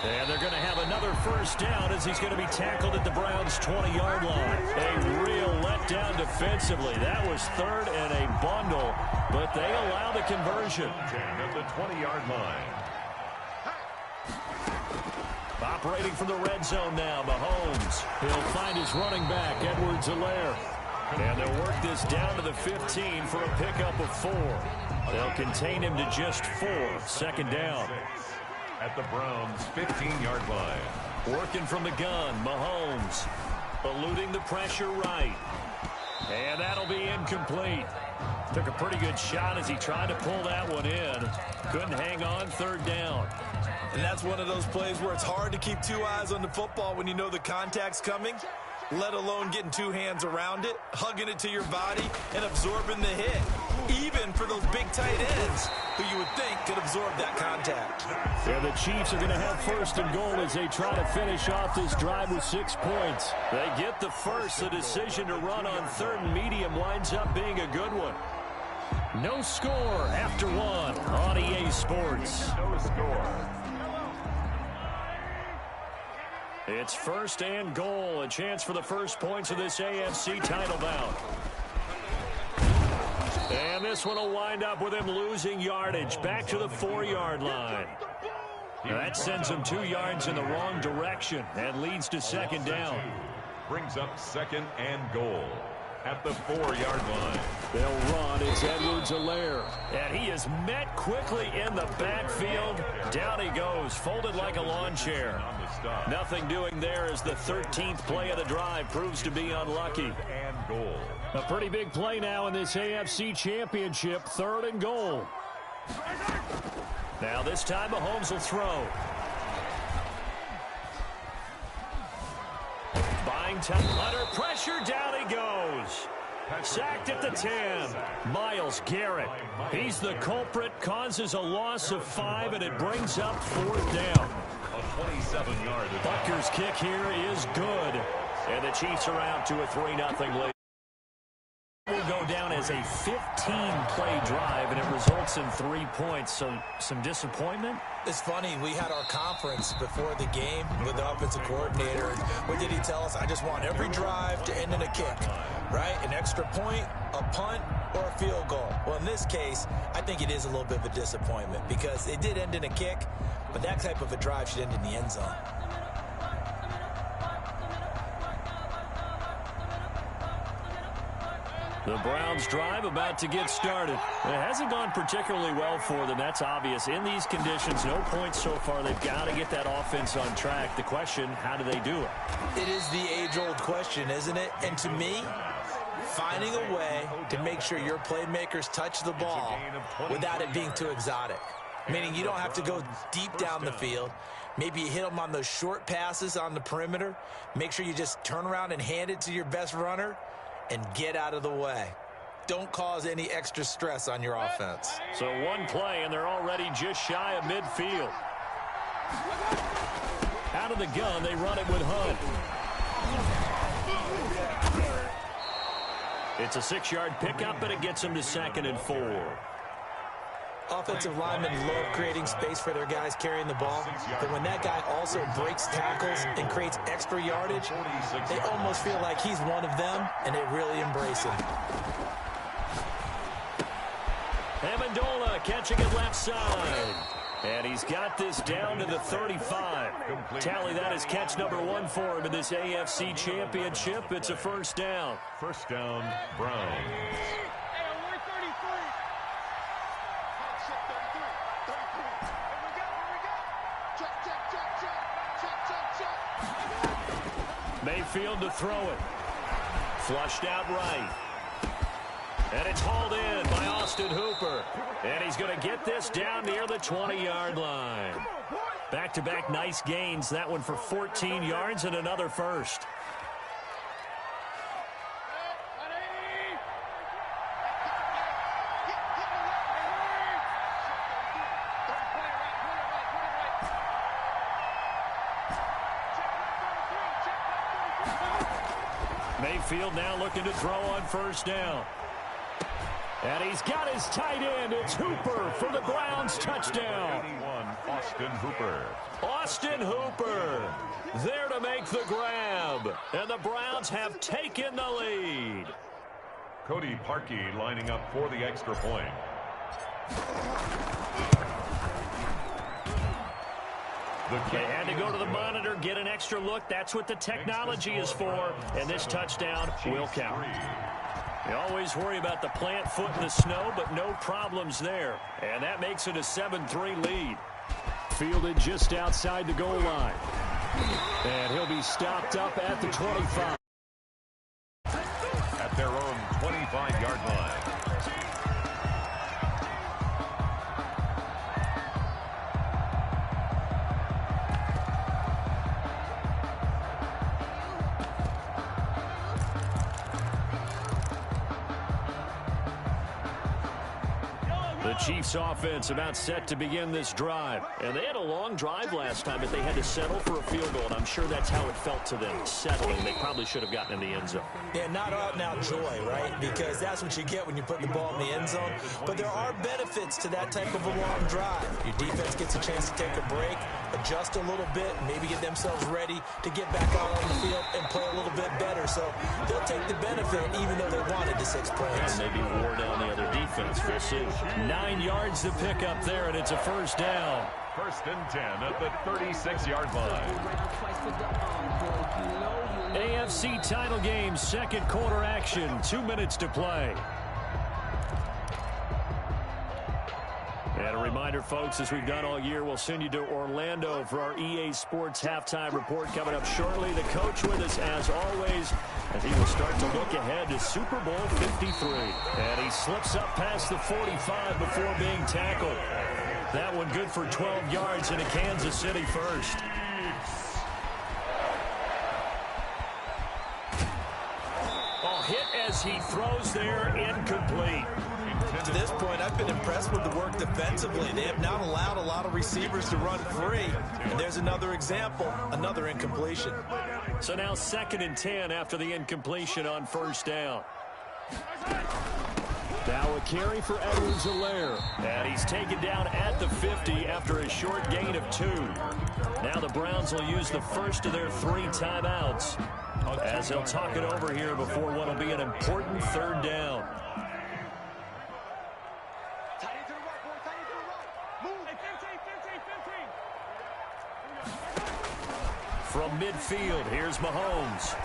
And they're going to have another first down as he's going to be tackled at the Browns' 20-yard line. A real letdown defensively. That was third and a bundle, but they allow the conversion. At the 20-yard line. Operating from the red zone now, Mahomes. He'll find his running back, Edwards-Helaire. And they'll work this down to the 15 for a pickup of 4. They'll contain him to just 4. Second down. At the Browns' 15-yard line. Working from the gun, Mahomes. Eluding the pressure right. And that'll be incomplete. Took a pretty good shot as he tried to pull that one in. Couldn't hang on, third down. And that's one of those plays where it's hard to keep 2 eyes on the football when you know the contact's coming, let alone getting 2 hands around it, hugging it to your body, and absorbing the hit. Even for those big tight ends who you would think could absorb that contact. Yeah, the Chiefs are going to have first and goal as they try to finish off this drive with 6 points. They get the first. The decision to run on third and medium winds up being a good one. No score after 1 on EA Sports. No score. It's first and goal. A chance for the first points of this AFC title bout. And this one will wind up with him losing yardage back to the 4-yard line. Now that sends him 2 yards in the wrong direction and leads to second down. Brings up second and goal at the 4-yard line. They'll run. It's Edwards-Helaire. And he is met quickly in the backfield. Down he goes, folded like a lawn chair. Nothing doing there as the 13th play of the drive proves to be unlucky. And goal. A pretty big play now in this AFC Championship, third and goal. Now this time Mahomes will throw. Buying time under pressure, down he goes. Sacked at the 10. Myles Garrett. He's the culprit, causes a loss of 5, and it brings up 4th down. A 27-yard. Butker's kick here is good. And the Chiefs are out to a 3-0 lead. Will go down as a 15-play drive, and it results in 3 points. So some disappointment. It's funny, we had our conference before the game with the offensive coordinator. What did he tell us? I just want every drive to end in a kick, right? An extra point, a punt, or a field goal. Well, in this case, I think it is a little bit of a disappointment because it did end in a kick, but that type of a drive should end in the end zone. The Browns drive about to get started. It hasn't gone particularly well for them. That's obvious. In these conditions, no points so far. They've got to get that offense on track. The question, how do they do it? It is the age-old question, isn't it? And to me, finding a way to make sure your playmakers touch the ball without it being too exotic. Meaning you don't have to go deep down the field. Maybe you hit them on those short passes on the perimeter. Make sure you just turn around and hand it to your best runner and get out of the way. Don't cause any extra stress on your offense. So one play, and they're already just shy of midfield. Out of the gun, they run it with Hunt. It's a 6-yard pickup, but it gets them to 2nd and 4. Offensive linemen love creating space for their guys carrying the ball, but when that guy also breaks tackles and creates extra yardage, they almost feel like he's one of them, and they really embrace him. Amendola catching it left side. And he's got this down to the 35. Tally that is catch number 1 for him in this AFC Championship. It's a first down. First down, Browns. Mayfield to throw it. Flushed out right. And it's hauled in by Austin Hooper. And he's going to get this down near the 20-yard line. Back-to-back nice gains. That one for 14 yards and another first. Mayfield now looking to throw on first down. And he's got his tight end. It's Hooper for the Browns touchdown. 81, Austin Hooper. Austin Hooper there to make the grab. And the Browns have taken the lead. Cody Parkey lining up for the extra point. They had to go to the monitor, get an extra look. That's what the technology is for. And this touchdown will count. You always worry about the plant foot in the snow, but no problems there. And that makes it a 7-3 lead. Fielded just outside the goal line. And he'll be stopped up at the 25. At their own 25-yard line. The Chiefs offense about set to begin this drive. And they had a long drive last time, but they had to settle for a field goal. And I'm sure that's how it felt to them, settling. They probably should have gotten in the end zone. Yeah, not out and out joy, right? Because that's what you get when you put the ball in the end zone. But there are benefits to that type of a long drive. Your defense gets a chance to take a break, adjust a little bit, maybe get themselves ready to get back out on the field and play a little bit better. So they'll take the benefit even though they wanted the 6 points. And maybe wore down the other defense. We'll see. 9 yards to pick up there, and it's a first down. First and 10 at the 36-yard line. AFC title game, second quarter action, 2 minutes to play. And a reminder, folks, as we've done all year, we'll send you to Orlando for our EA Sports halftime report coming up shortly. The coach with us, as always, as he will start to look ahead to Super Bowl 53. And he slips up past the 45 before being tackled. That one good for 12 yards into Kansas City first. Oh, hit as he throws there, incomplete. To this point, I've been impressed with the work defensively. They have not allowed a lot of receivers to run free. And there's another example, another incompletion. So now 2nd and 10 after the incompletion on first down. Now a carry for Edwards-Helaire. And he's taken down at the 50 after a short gain of 2. Now the Browns will use the first of their 3 timeouts as they'll talk it over here before what will be an important 3rd down. From midfield, here's Mahomes.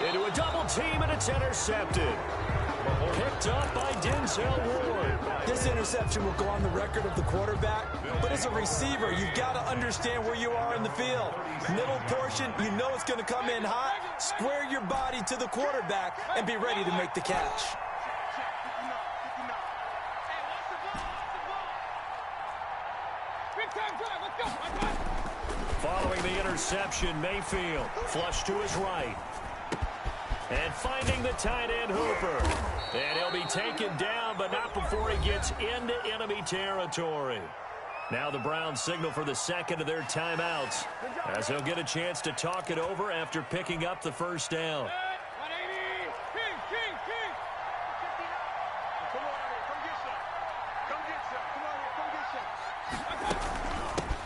Into a double team, and it's intercepted. Picked up by Denzel Ward. This interception will go on the record of the quarterback, but as a receiver, you've got to understand where you are in the field. Middle portion, you know it's going to come in hot. Square your body to the quarterback and be ready to make the catch. Following the interception, Mayfield flush to his right. And finding the tight end Hooper. And he'll be taken down, but not before he gets into enemy territory. Now the Browns signal for the 2nd of their timeouts, as they'll get a chance to talk it over after picking up the first down.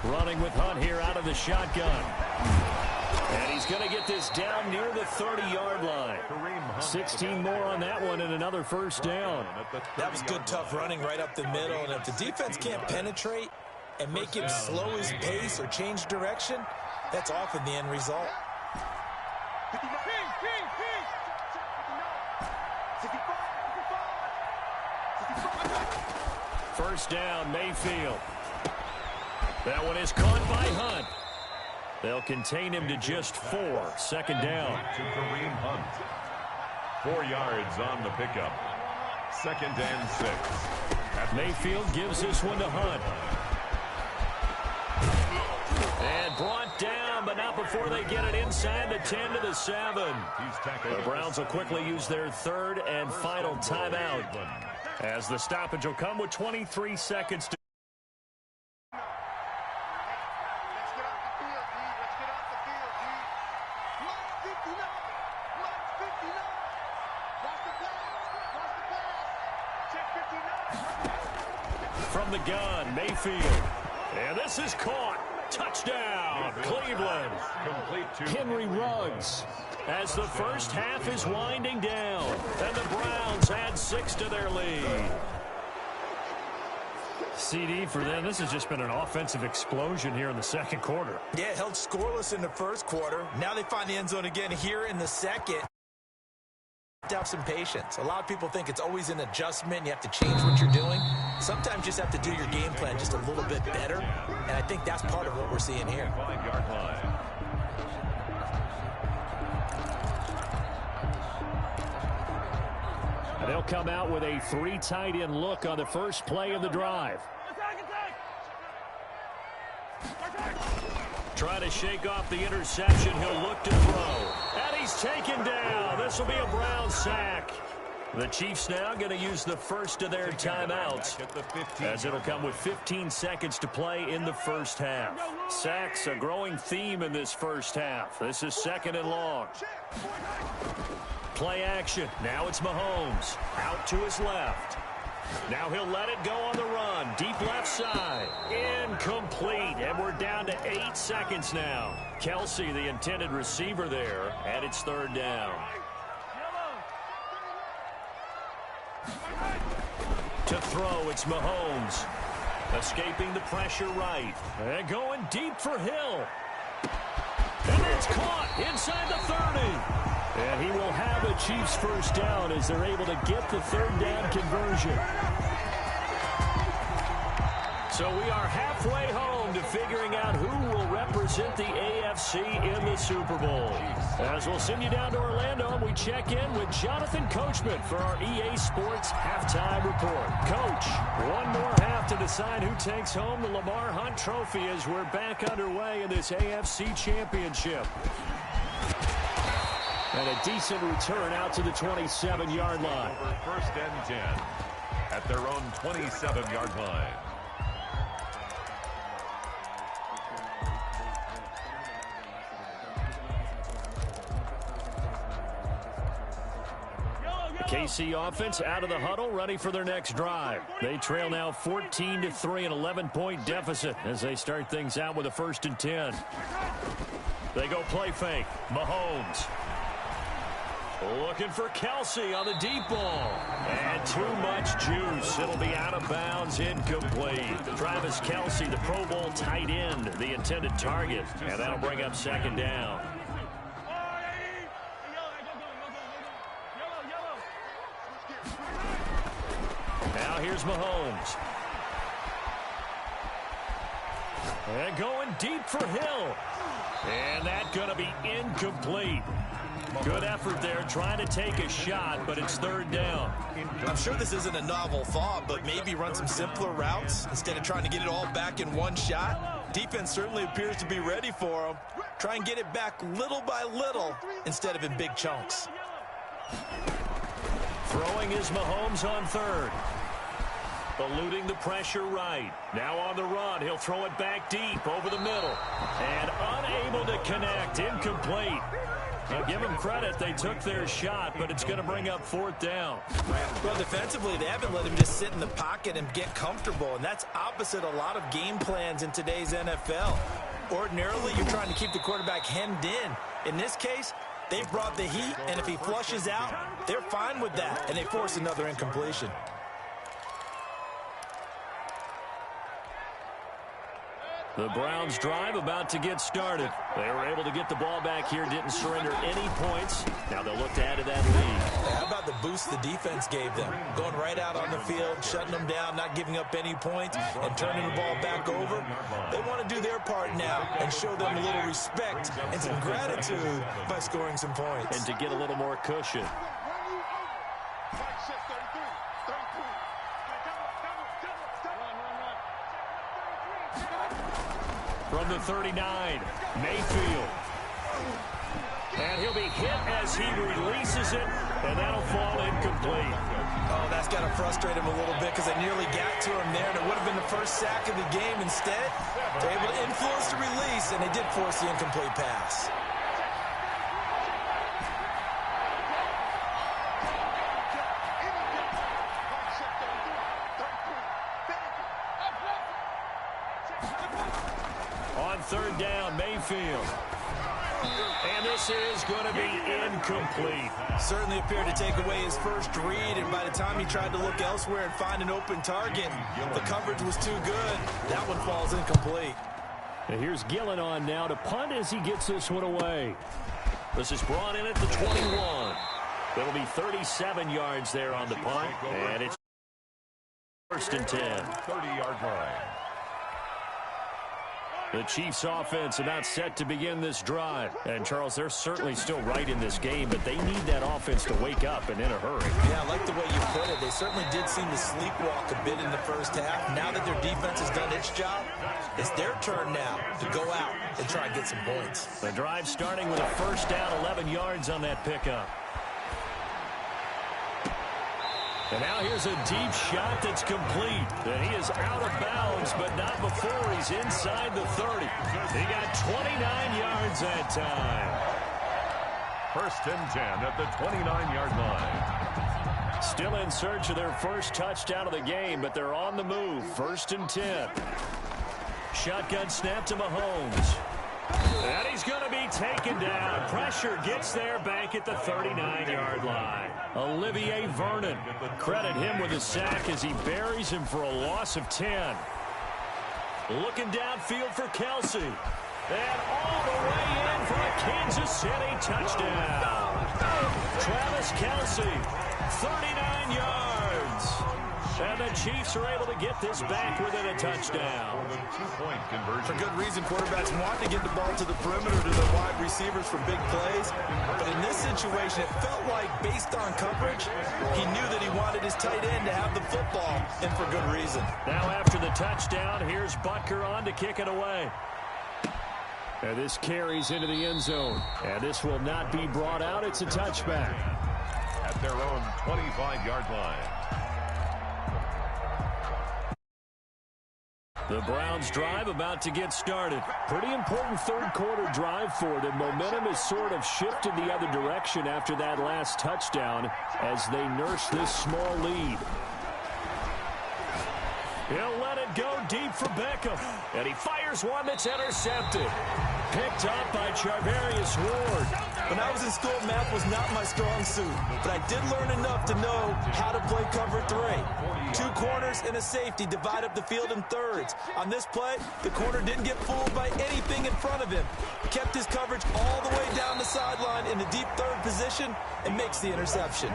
Running with Hunt here out of the shotgun. And he's going to get this down near the 30-yard line. 16 more on that one and another first down. That was good, tough running right up the middle. And if the defense can't penetrate and make him slow his pace or change direction, that's often the end result. First down, Mayfield. That one is caught by Hunt. They'll contain him to just 4. 2nd down. To Kareem Hunt. 4 yards on the pickup. 2nd and 6. Mayfield gives this one to Hunt. And brought down, but not before they get it inside the 10 to the 7. The Browns will quickly use their 3rd and final timeout, as the stoppage will come with 23 seconds to from the gun. Mayfield And this is caught. Touchdown, Cleveland. Henry Ruggs as the first half is winding down. And the Browns add 6 to their lead. CD for them, this has just been an offensive explosion here in the second quarter. Yeah, held scoreless in the first quarter. Now they find the end zone again here in the second. Have some patience. A lot of people think it's always an adjustment. You have to change what you're doing. Sometimes you just have to do your game plan just a little bit better, and I think that's part of what we're seeing here. 5-yard line. They'll come out with a 3 tight end look on the first play of the drive. Trying to shake off the interception. He'll look to throw. And he's taken down. This will be a Brown sack. The Chiefs now going to use the first of their timeouts, as it'll come with 15 seconds to play in the first half. Sacks, a growing theme in this first half. This is 2nd and long. Play action. Now it's Mahomes. Out to his left. Now he'll let it go on the run. Deep left side. Incomplete. And we're down to 8 seconds now. Kelsey, the intended receiver there, and it's 3rd down. To throw, it's Mahomes. Escaping the pressure right. And going deep for Hill. And it's caught inside the 30. And he will have a Chiefs first down as they're able to get the 3rd down conversion. So we are halfway home to figuring out who will represent the AFC in the Super Bowl. As we'll send you down to Orlando, and we check in with Jonathan Coachman for our EA Sports Halftime Report. Coach, one more half to decide who takes home the Lamar Hunt Trophy as we're back underway in this AFC Championship. And a decent return out to the 27-yard line. Over 1st and 10 at their own 27-yard line. KC offense out of the huddle, ready for their next drive. They trail now 14-3, an 11-point deficit as they start things out with a 1st and 10. They go play fake. Mahomes. Looking for Kelsey on the deep ball. And too much juice. It'll be out of bounds, incomplete. Travis Kelsey, the Pro Bowl tight end, the intended target. And that'll bring up 2nd down. Now here's Mahomes. And going deep for Hill. And that's going to be incomplete. Good effort there, trying to take a shot, but it's 3rd down. I'm sure this isn't a novel thought, but maybe run some simpler routes instead of trying to get it all back in one shot. Defense certainly appears to be ready for him. Try and get it back little by little instead of in big chunks. Throwing is Mahomes on 3rd. Eluding the pressure right. Now on the run. He'll throw it back deep over the middle. And unable to connect. Incomplete. Now give them credit. They took their shot, but it's going to bring up 4th down. Well, defensively, they haven't let him just sit in the pocket and get comfortable, and that's opposite a lot of game plans in today's NFL. Ordinarily, you're trying to keep the quarterback hemmed in. In this case, they brought the heat, and if he flushes out, they're fine with that, and they force another incompletion. The Browns drive about to get started. They were able to get the ball back here, didn't surrender any points. Now they'll look to add to that lead. How about the boost the defense gave them? Going right out on the field, shutting them down, not giving up any points, and turning the ball back over. They want to do their part now and show them a little respect and some gratitude by scoring some points. And to get a little more cushion. From the 39, Mayfield. And he'll be hit as he releases it, and that'll fall incomplete. Oh, that's got to frustrate him a little bit because they nearly got to him there, and it would have been the first sack of the game. Instead, they're able to influence the release, and they did force the incomplete pass. Mayfield. And this is going to be incomplete. Certainly appeared to take away his first read, and by the time he tried to look elsewhere and find an open target, the coverage was too good. That one falls incomplete. And here's Gillen on now to punt as he gets this one away. This is brought in at the 21. It'll be 37 yards there on the punt, and it's first and 10. 30-yard line. The Chiefs offense about set to begin this drive. And, Charles, they're certainly still right in this game, but they need that offense to wake up and in a hurry. Yeah, I like the way you put it. They certainly did seem to sleepwalk a bit in the first half. Now that their defense has done its job, it's their turn now to go out and try and get some points. The drive starting with a first down, 11 yards on that pickup. And now here's a deep shot that's complete. And he is out of bounds, but not before he's inside the 30. He got 29 yards that time. First and 10 at the 29-yard line. Still in search of their first touchdown of the game, but they're on the move. First and 10. Shotgun snap to Mahomes. And he's going to be taken down. Pressure gets there back at the 39-yard line. Olivier Vernon. Credit him with a sack as he buries him for a loss of 10. Looking downfield for Kelsey. And all the way in for a Kansas City touchdown. Travis Kelsey, 39 yards. And the Chiefs are able to get this back within a touchdown. Two-point conversion. For good reason, quarterbacks want to get the ball to the perimeter to the wide receivers for big plays. But in this situation, it felt like, based on coverage, he knew that he wanted his tight end to have the football, and for good reason. Now after the touchdown, here's Butker on to kick it away. And this carries into the end zone. And this will not be brought out. It's a touchback. At their own 25-yard line. The Browns drive about to get started. Pretty important third quarter drive for them. Momentum has sort of shifted the other direction after that last touchdown as they nurse this small lead. He'll let it go deep for Beckham. And he fires one that's intercepted. Picked up by Charvarius Ward. When I was in school, math was not my strong suit. But I did learn enough to know how to play cover 3. 2 corners and a safety divide up the field in thirds. On this play, the corner didn't get fooled by anything in front of him. Kept his coverage all the way down the sideline in the deep third position and makes the interception.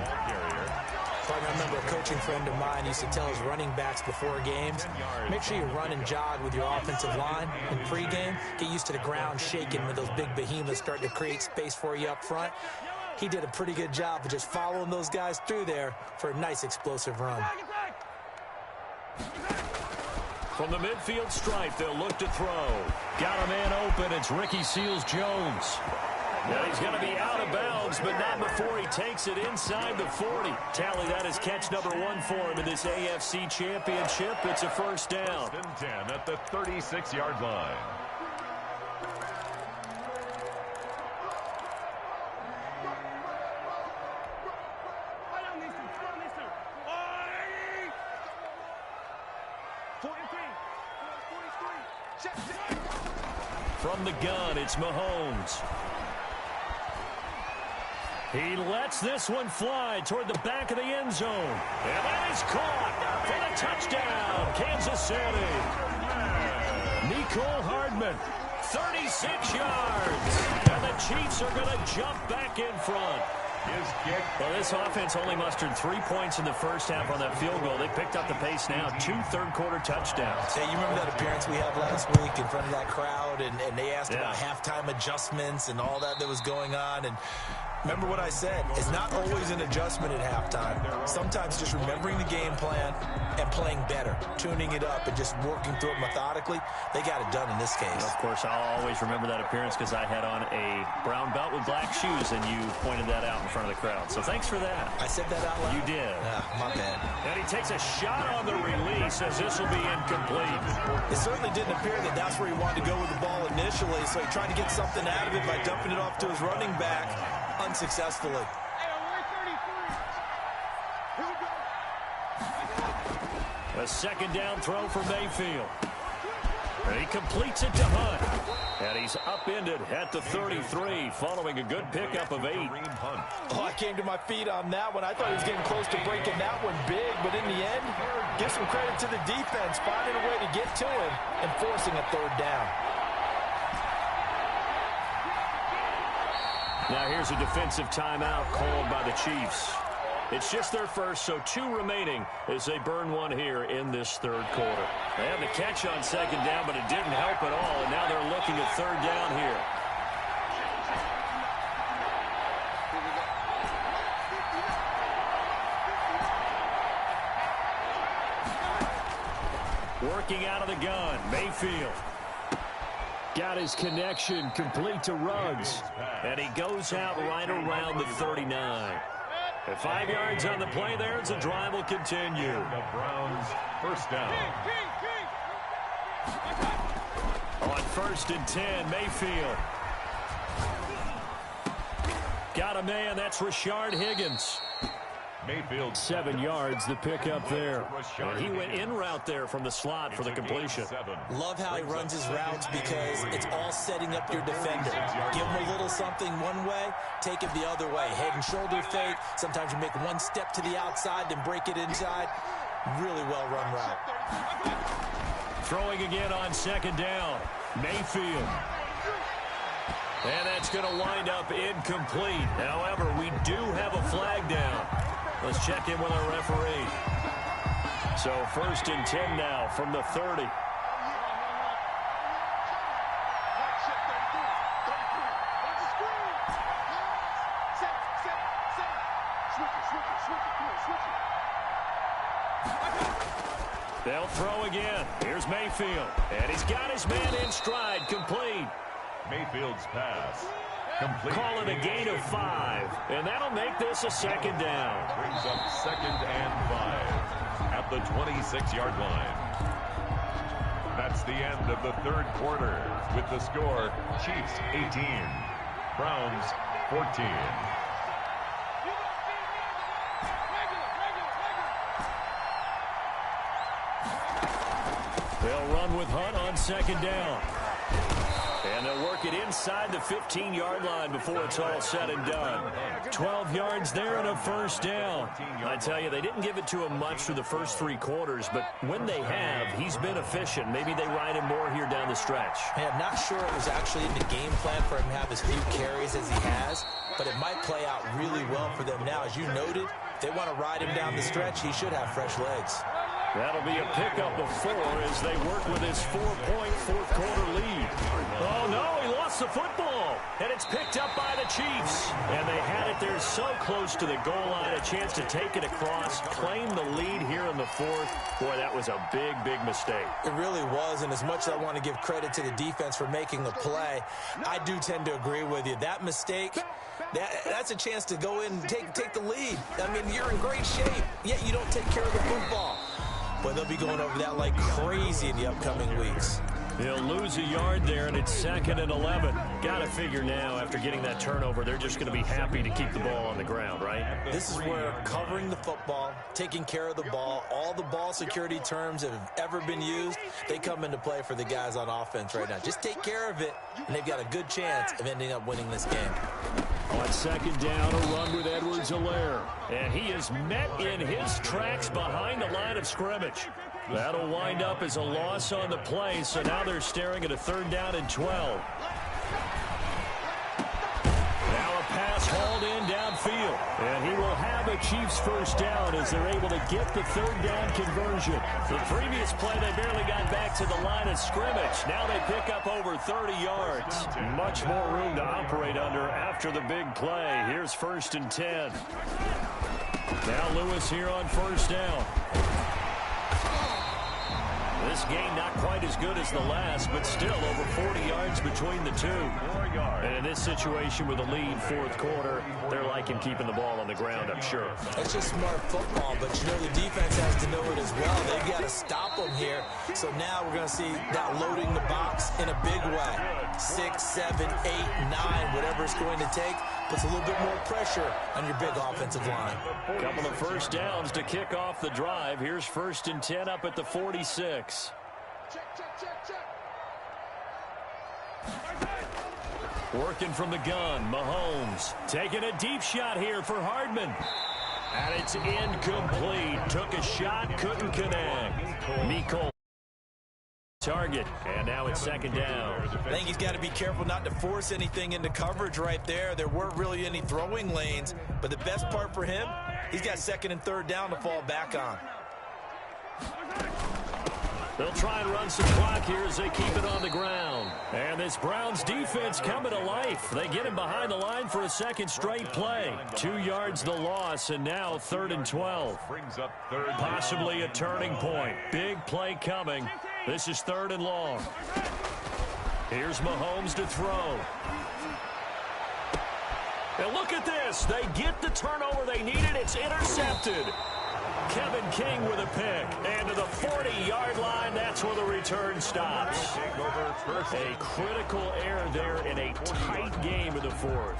So I remember a coaching friend of mine used to tell his running backs before games, make sure you run and jog with your offensive line in pregame. Get used to the ground shaking when those big behemoths start to create space for you up front. He did a pretty good job of just following those guys through there for a nice explosive run. From the midfield stripe, they'll look to throw. Got a man open. It's Ricky Seals-Jones. Now he's going to be out of bounds, but not before he takes it inside the 40. Tally that as catch number 1 for him in this AFC Championship. It's a first down. First and 10 at the 36-yard line. From the gun, it's Mahomes. He lets this one fly toward the back of the end zone. And that is caught for the touchdown, Kansas City. Nicole Hardman, 36 yards. And the Chiefs are going to jump back in front. His kick. Well, this offense only mustered 3 points in the first half on that field goal. They picked up the pace now. 2 third-quarter touchdowns. Hey, you remember that appearance we had last week in front of that crowd, and they asked about halftime adjustments and all that was going on, and remember what I said. It's not always an adjustment at halftime. Sometimes just remembering the game plan and playing better, tuning it up and just working through it methodically. They got it done in this case. Of course, I'll always remember that appearance because I had on a brown belt with black shoes, and you pointed that out in front of the crowd. So thanks for that. I said that out loud? You did. My bad. And he takes a shot on the release as this will be incomplete. It certainly didn't appear that that's where he wanted to go with the ball initially, so he tried to get something out of it by dumping it off to his running back. Unsuccessfully. A second down throw for Mayfield. And he completes it to Hunt. And he's upended at the 33 following a good pickup of 8. Oh, I came to my feet on that one. I thought he was getting close to breaking that one big, but in the end, give some credit to the defense, finding a way to get to him and forcing a third down. Now here's a defensive timeout called by the Chiefs. It's just their first, so 2 remaining as they burn one here in this third quarter. They had the catch on second down, but it didn't help at all, and now they're looking at third down here. Working out of the gun, Mayfield. Got his connection complete to Ruggs, and he goes out right around the 39. At 5 yards on the play there, as the drive will continue. The Browns, first down. On 1st and 10, Mayfield. Got a man, that's Rashard Higgins. Mayfield. 7 yards, the pickup there. And he went in route there from the slot for the completion. Love how he runs his routes because it's all setting up your defender. Give him a little something one way, take it the other way. Head and shoulder fake. Sometimes you make one step to the outside, then break it inside. Really well run route. Throwing again on second down. Mayfield. And that's going to wind up incomplete. However, we do have a flag down. Let's check in with our referee. So 1st and 10 now from the 30. They'll throw again. Here's Mayfield. And he's got his man in stride, complete. Mayfield's pass. Complete. Call it a gain of 5. And that'll make this a second down. Brings up 2nd and 5 at the 26-yard line. That's the end of the third quarter with the score Chiefs 18, Browns 14. They'll run with Hunt on second down. And they'll work it inside the 15-yard line before it's all said and done. 12 yards there and a first down. I tell you, they didn't give it to him much through the first 3 quarters, but when they have, he's been efficient. Maybe they ride him more here down the stretch. Hey, I'm not sure it was actually in the game plan for him to have as few carries as he has, but it might play out really well for them now. As you noted, if they want to ride him down the stretch, he should have fresh legs. That'll be a pickup of 4 as they work with his 4-point fourth-quarter lead. Oh, no, he lost the football. And it's picked up by the Chiefs. And they had it there so close to the goal line, a chance to take it across, claim the lead here in the 4th. Boy, that was a big, big mistake. It really was, and as much as I want to give credit to the defense for making the play, I do tend to agree with you. That mistake, that's a chance to go in and take the lead. I mean, you're in great shape, yet you don't take care of the football. But they'll be going over that like crazy in the upcoming weeks. He'll lose a yard there, and it's 2nd and 11. Got to figure now, after getting that turnover, they're just going to be happy to keep the ball on the ground, right? This is where covering the football, taking care of the ball, all the ball security terms that have ever been used, they come into play for the guys on offense right now. Just take care of it, and they've got a good chance of ending up winning this game. On second down, a run with Edwards-Helaire. And he is met in his tracks behind the line of scrimmage. That'll wind up as a loss on the play, so now they're staring at a 3rd down and 12. Now a pass hauled in downfield. And he will have a Chiefs first down as they're able to get the 3rd down conversion. The previous play, they barely got back to the line of scrimmage. Now they pick up over 30 yards. Much more room to operate under after the big play. Here's 1st and 10. Now Lewis here on first down. This game not quite as good as the last, but still over 40 yards between the two. And in this situation with a lead 4th quarter, they're liking keeping the ball on the ground, I'm sure. That's just smart football, but you know the defense has to know it as well. They've got to stop them here. So now we're going to see that loading the box in a big way. 6, 7, 8, 9, whatever it's going to take, puts a little bit more pressure on your big offensive line. Couple of first downs to kick off the drive. Here's 1st and 10 up at the 46. Working from the gun, Mahomes taking a deep shot here for Hardman. And it's incomplete. Took a shot, couldn't connect. Nicole target, and now it's second down. I think he's got to be careful not to force anything into coverage right there. There weren't really any throwing lanes, but the best part for him, he's got second and third down to fall back on. They'll try and run some clock here as they keep it on the ground. And this Browns defense coming to life. They get him behind the line for a second straight play. 2 yards the loss, and now 3rd and 12. Brings up third. Possibly a turning point. Big play coming. This is 3rd and long. Here's Mahomes to throw. And look at this. They get the turnover they needed. It's intercepted. Kevin King with a pick. And to the 40-yard line, that's where the return stops. A critical error there in a tight game in the 4th.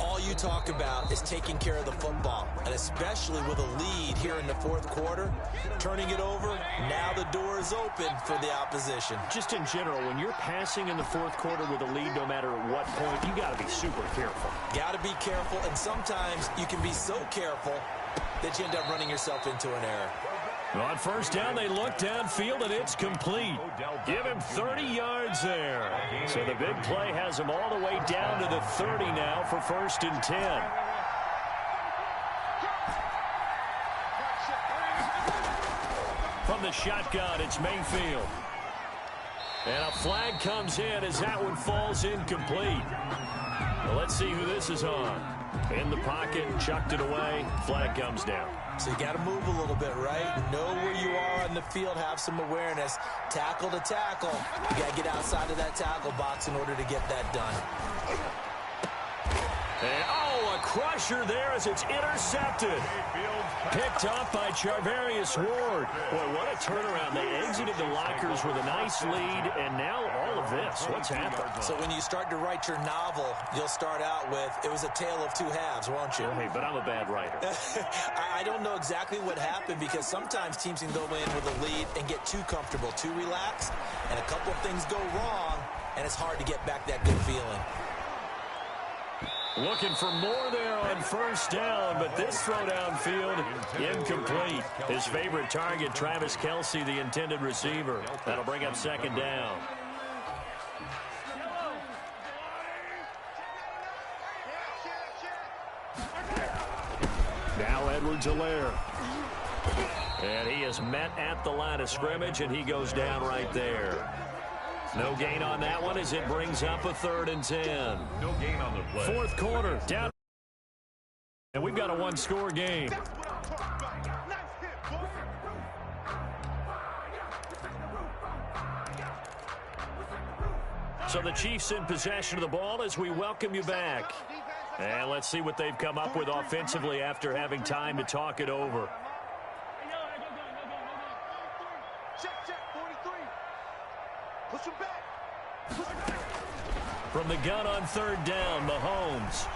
All you talk about is taking care of the football, and especially with a lead here in the 4th quarter, turning it over, now the door is open for the opposition. Just in general, when you're passing in the 4th quarter with a lead, no matter at what point, you got to be super careful. Got to be careful, and sometimes you can be so careful that you end up running yourself into an error. On first down, they look downfield, and it's complete. Give him 30 yards there. So the big play has him all the way down to the 30 now for 1st and 10. From the shotgun, it's Mayfield. And a flag comes in as that one falls incomplete. Well, let's see who this is on. In the pocket, chucked it away, flag comes down. So you got to move a little bit, right? Know where you are on the field, have some awareness. Tackle to tackle. You got to get outside of that tackle box in order to get that done. And, a crusher there as it's intercepted. Picked off by Charvarius Ward. Boy, what a turnaround. They exited the lockers with a nice lead, and now all of this. What's happened? So when you start to write your novel, you'll start out with, it was a tale of 2 halves, won't you? Hey, but I'm a bad writer. I don't know exactly what happened, because sometimes teams can go in with a lead and get too comfortable, too relaxed, and a couple of things go wrong, and it's hard to get back that good feeling. Looking for more there on first down, but this throw downfield, incomplete. His favorite target, Travis Kelce, the intended receiver. That'll bring up second down. Now Edwards-Helaire. And he is met at the line of scrimmage, and he goes down right there. No gain on that one as it brings up a 3rd and 10. No gain on the play. 4th quarter, down. And we've got a 1-score game. So the Chiefs in possession of the ball as we welcome you back. And let's see what they've come up with offensively after having time to talk it over. From the gun on 3rd down, Mahomes.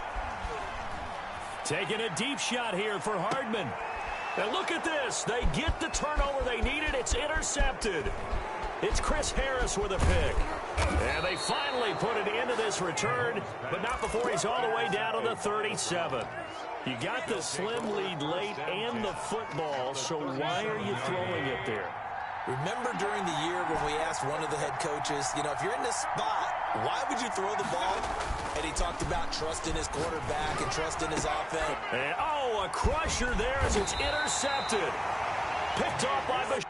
Taking a deep shot here for Hardman. And look at this. They get the turnover they needed. It's intercepted. It's Chris Harris with a pick. And they finally put it into this return, but not before he's all the way down to the 37. You got the slim lead late and the football, so why are you throwing it there? Remember during the year when we asked one of the head coaches, if you're in this spot, why would you throw the ball? And he talked about trusting his quarterback and trusting his offense. And, a crusher there as it's intercepted. Picked off by the...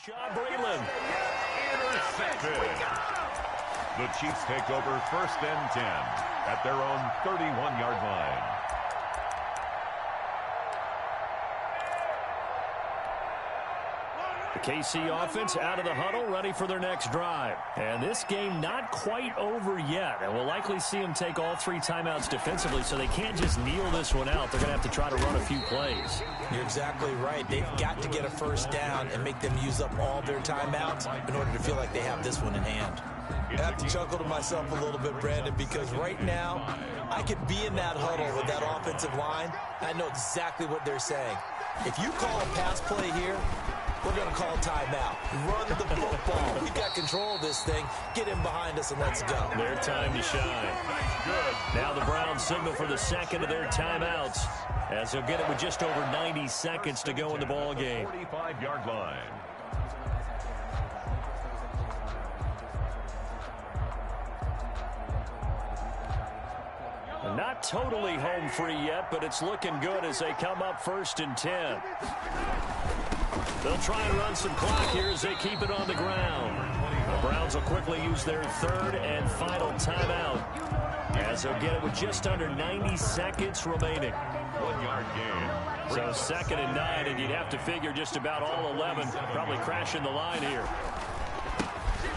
Sean Breland. Intercepted. The Chiefs take over 1st and 10 at their own 31-yard line. The KC offense out of the huddle, ready for their next drive. And this game not quite over yet. And we'll likely see them take all 3 timeouts defensively, so they can't just kneel this one out. They're going to have to try to run a few plays. You're exactly right. They've got to get a first down and make them use up all their timeouts in order to feel like they have this one in hand. I have to chuckle to myself a little bit, Brandon, because right now I could be in that huddle with that offensive line. I know exactly what they're saying. If you call a pass play here, we're going to call timeout. Run the football. We've got control of this thing. Get in behind us and let's go. Their time to shine. Good. Now the Browns signal for the second of their timeouts, as they'll get it with just over 90 seconds to go in the ball game. 45-yard line. Not totally home free yet, but it's looking good as they come up 1st and 10. They'll try and run some clock here as they keep it on the ground. The Browns will quickly use their third and final timeout, as they'll get it with just under 90 seconds remaining. 1-yard gain. So 2nd and 9, and you'd have to figure just about all 11 probably crashing the line here.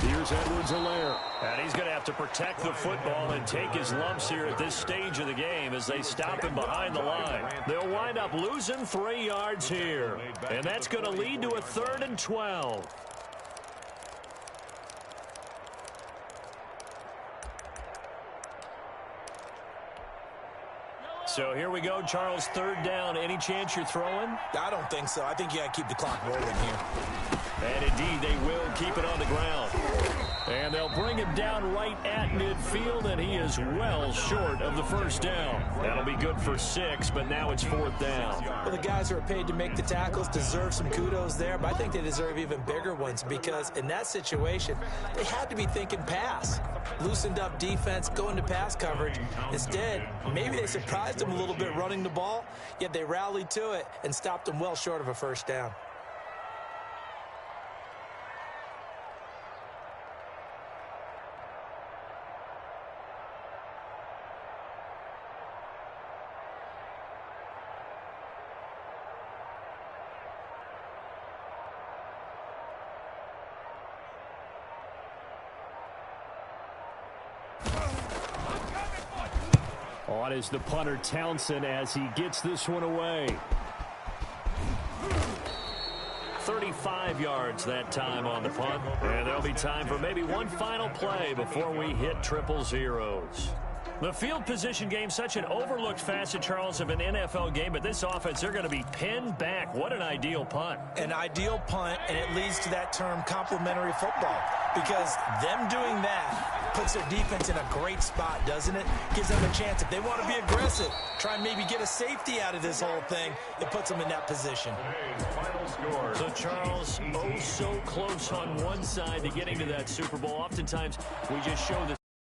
Here's Edwards-Helaire. And he's going to have to protect the football and take his lumps here at this stage of the game as they stop him behind the line. They'll wind up losing 3 yards here. And that's going to lead to a 3rd and 12. So here we go, Charles, 3rd down. Any chance you're throwing? I don't think so. I think you got to keep the clock rolling here. And indeed, they will keep it on the ground. And they'll bring him down right at midfield, and he is well short of the 1st down. That'll be good for 6, but now it's 4th down. Well, the guys who are paid to make the tackles deserve some kudos there, but I think they deserve even bigger ones because in that situation, they had to be thinking pass. Loosened up defense, going to pass coverage. Instead, maybe they surprised them a little bit running the ball, yet they rallied to it and stopped them well short of a 1st down. On is the punter Townsend as he gets this one away. 35 yards that time on the punt. And there'll be time for maybe one final play before we hit 000. The field position game, such an overlooked facet, Charles, of an NFL game, but this offense, they're going to be pinned back. What an ideal punt. An ideal punt, and it leads to that term complementary football, because them doing that puts their defense in a great spot, doesn't it? Gives them a chance. If they want to be aggressive, try and maybe get a safety out of this whole thing, it puts them in that position. Final score. So, Charles, oh so close on one side to getting to that Super Bowl. Oftentimes, we just show the